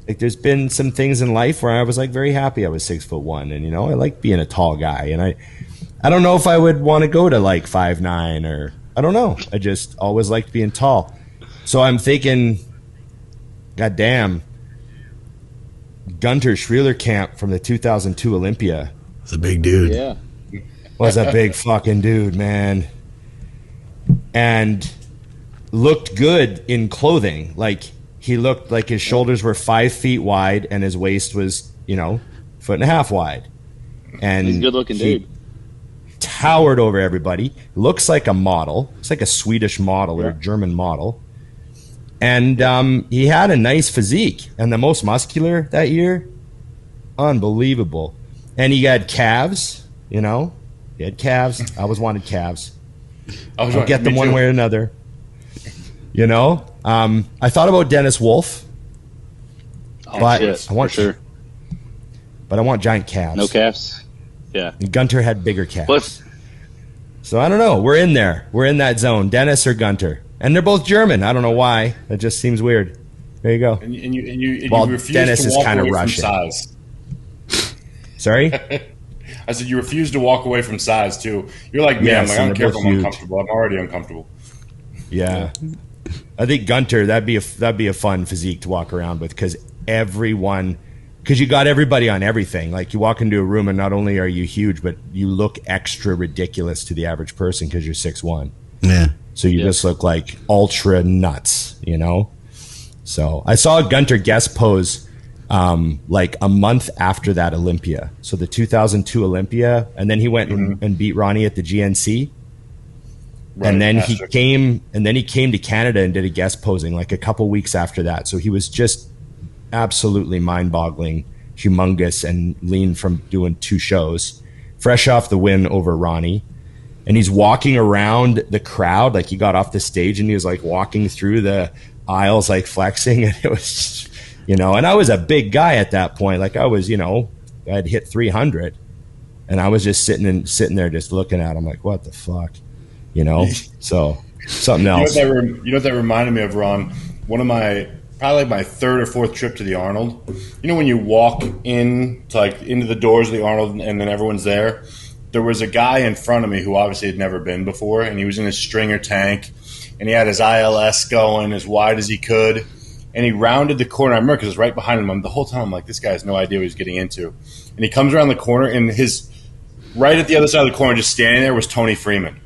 Like, there's been some things in life where I was like very happy I was 6'1", and I like being a tall guy, and I don't know if I would want to go to like 5'9", or I don't know. I just always liked being tall. So I'm thinking, goddamn, Gunter Schrielerkamp from the 2002 Olympia. It's a big dude. Yeah. Was a big fucking dude, man. And looked good in clothing. Like, he looked like his shoulders were 5 feet wide and his waist was, 1.5 wide. And he's a good looking dude. Towered over everybody. Looks like a model. It's like a Swedish model or a German model. And he had a nice physique. And the most muscular that year, unbelievable. And he had calves, He had calves. I always wanted calves. I'll get them one way or another. I thought about Dennis Wolf. But I want But I want giant calves. No calves. Yeah. And Gunter had bigger calves. So I don't know. We're in there. We're in that zone. Dennis or Gunter. And they're both German. I don't know why. It just seems weird. There you go. And you refuse Dennis to is walk kind of away Russian. from size. Sorry? I said you refuse to walk away from size too. You're like me. Yes, I'm like, I don't care if I'm huge. uncomfortable. I'm already uncomfortable. Yeah. I think Gunter, that'd be a fun physique to walk around with, because you got everybody on everything. Like, you walk into a room and not only are you huge, but you look extra ridiculous to the average person because you're 6'1". Yeah. So you just look like ultra nuts, So I saw Gunter guest pose like a month after that Olympia. So the 2002 Olympia, and then he went and beat Ronnie at the GNC. Right, and then he came to Canada and did a guest posing like a couple weeks after that. So he was just absolutely mind-boggling, humongous, and lean from doing 2 shows, fresh off the win over Ronnie. And he's walking around the crowd, like he got off the stage and he was like walking through the aisles, like flexing. And it was, and I was a big guy at that point. Like, I was, I'd hit 300, and I was just sitting there just looking at him like, what the fuck, So something else. You know what that reminded me of, Ron? One of my, probably like my 3rd or 4th trip to the Arnold. When you walk into the doors of the Arnold and then everyone's there. There was a guy in front of me who obviously had never been before, and he was in his stringer tank, and he had his ILS going as wide as he could, and he rounded the corner. I remember because it was right behind him. The whole time I'm like, this guy has no idea what he's getting into. And he comes around the corner, and his right at the other side of the corner, just standing there, was Tony Freeman.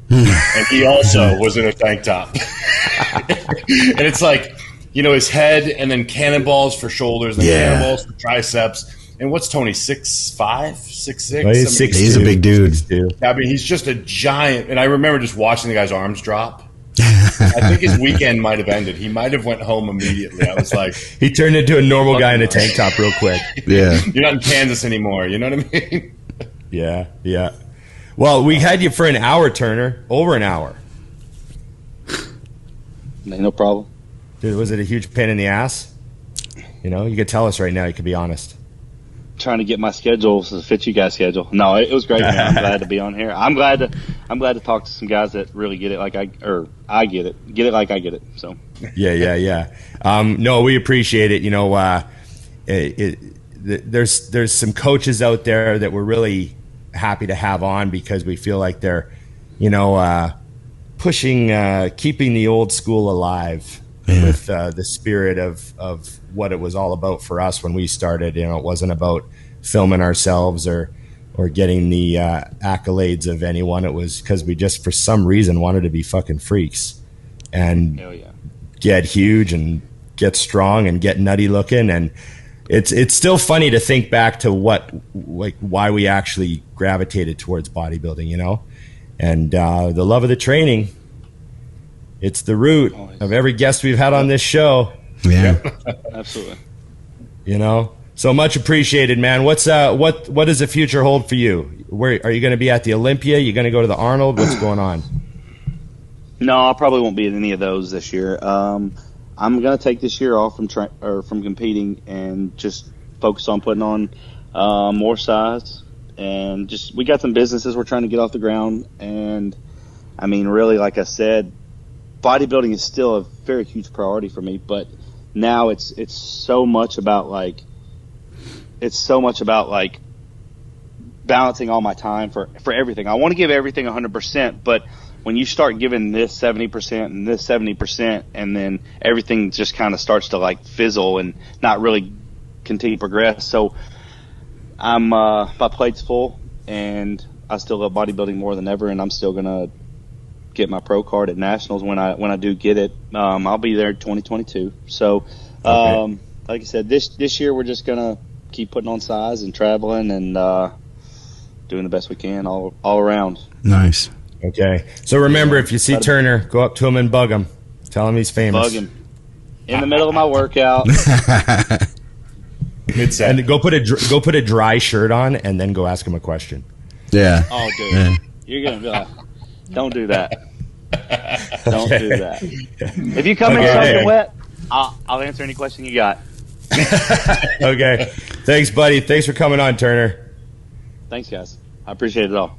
And he also was in a tank top. And it's like, his head, and then cannonballs for shoulders, and cannonballs for triceps. And what's Tony, 6'5", 6'6"? Well, he's a big dude. I mean, he's just a giant. And I remember just watching the guy's arms drop. I think his weekend might have ended. He might have went home immediately. I was like, he turned into a normal guy in a tank top real quick. Yeah. You're not in Kansas anymore. You know what I mean? Yeah. Well, we had you for an hour, Turner. Over an hour. No problem. Dude, was it a huge pain in the ass? You could tell us right now. You could be honest. Trying to get my schedule to fit you guys' schedule. No, it was great, man. I'm glad to be on here. I'm glad to talk to some guys that really get it like I get it like I get it. So yeah. No, we appreciate it. There's some coaches out there that we're really happy to have on, because we feel like they're pushing, keeping the old school alive. With the spirit of what it was all about for us when we started. It wasn't about filming ourselves or or getting the accolades of anyone. It was because we just, for some reason, wanted to be fucking freaks and get huge and get strong and get nutty looking. And it's still funny to think back to why we actually gravitated towards bodybuilding, you know, and the love of the training. It's the root of every guest we've had on this show. Yeah, absolutely. You know, so much appreciated, man. What does the future hold for you? Where are you going to be at the Olympia? You going to go to the Arnold? What's going on? No, I probably won't be at any of those this year. I'm going to take this year off from competing and just focus on putting on more size. And just, we got some businesses we're trying to get off the ground. And I mean, really, like I said, bodybuilding is still a very huge priority for me. But now it's so much about like balancing all my time for everything. I want to give everything 100%, but when you start giving this 70% and this 70%, and then everything just kind of starts to like fizzle and not really continue to progress. So my plate's full, and I still love bodybuilding more than ever, and I'm still gonna get my pro card at nationals when I do get it. I'll be there 2022. So like I said, this year we're just gonna keep putting on size and traveling and doing the best we can all around. Nice. Okay. So remember, if you see Turner, go up to him and bug him. Tell him he's famous. Bug him. In the middle of my workout. And go put a dry shirt on and then go ask him a question. Yeah. Oh, dude. Yeah. You're going to be like, don't do that. Don't do that. If you come in soaking wet, I'll answer any question you got. Okay. Thanks, buddy. Thanks for coming on, Turner. Thanks, guys. I appreciate it all.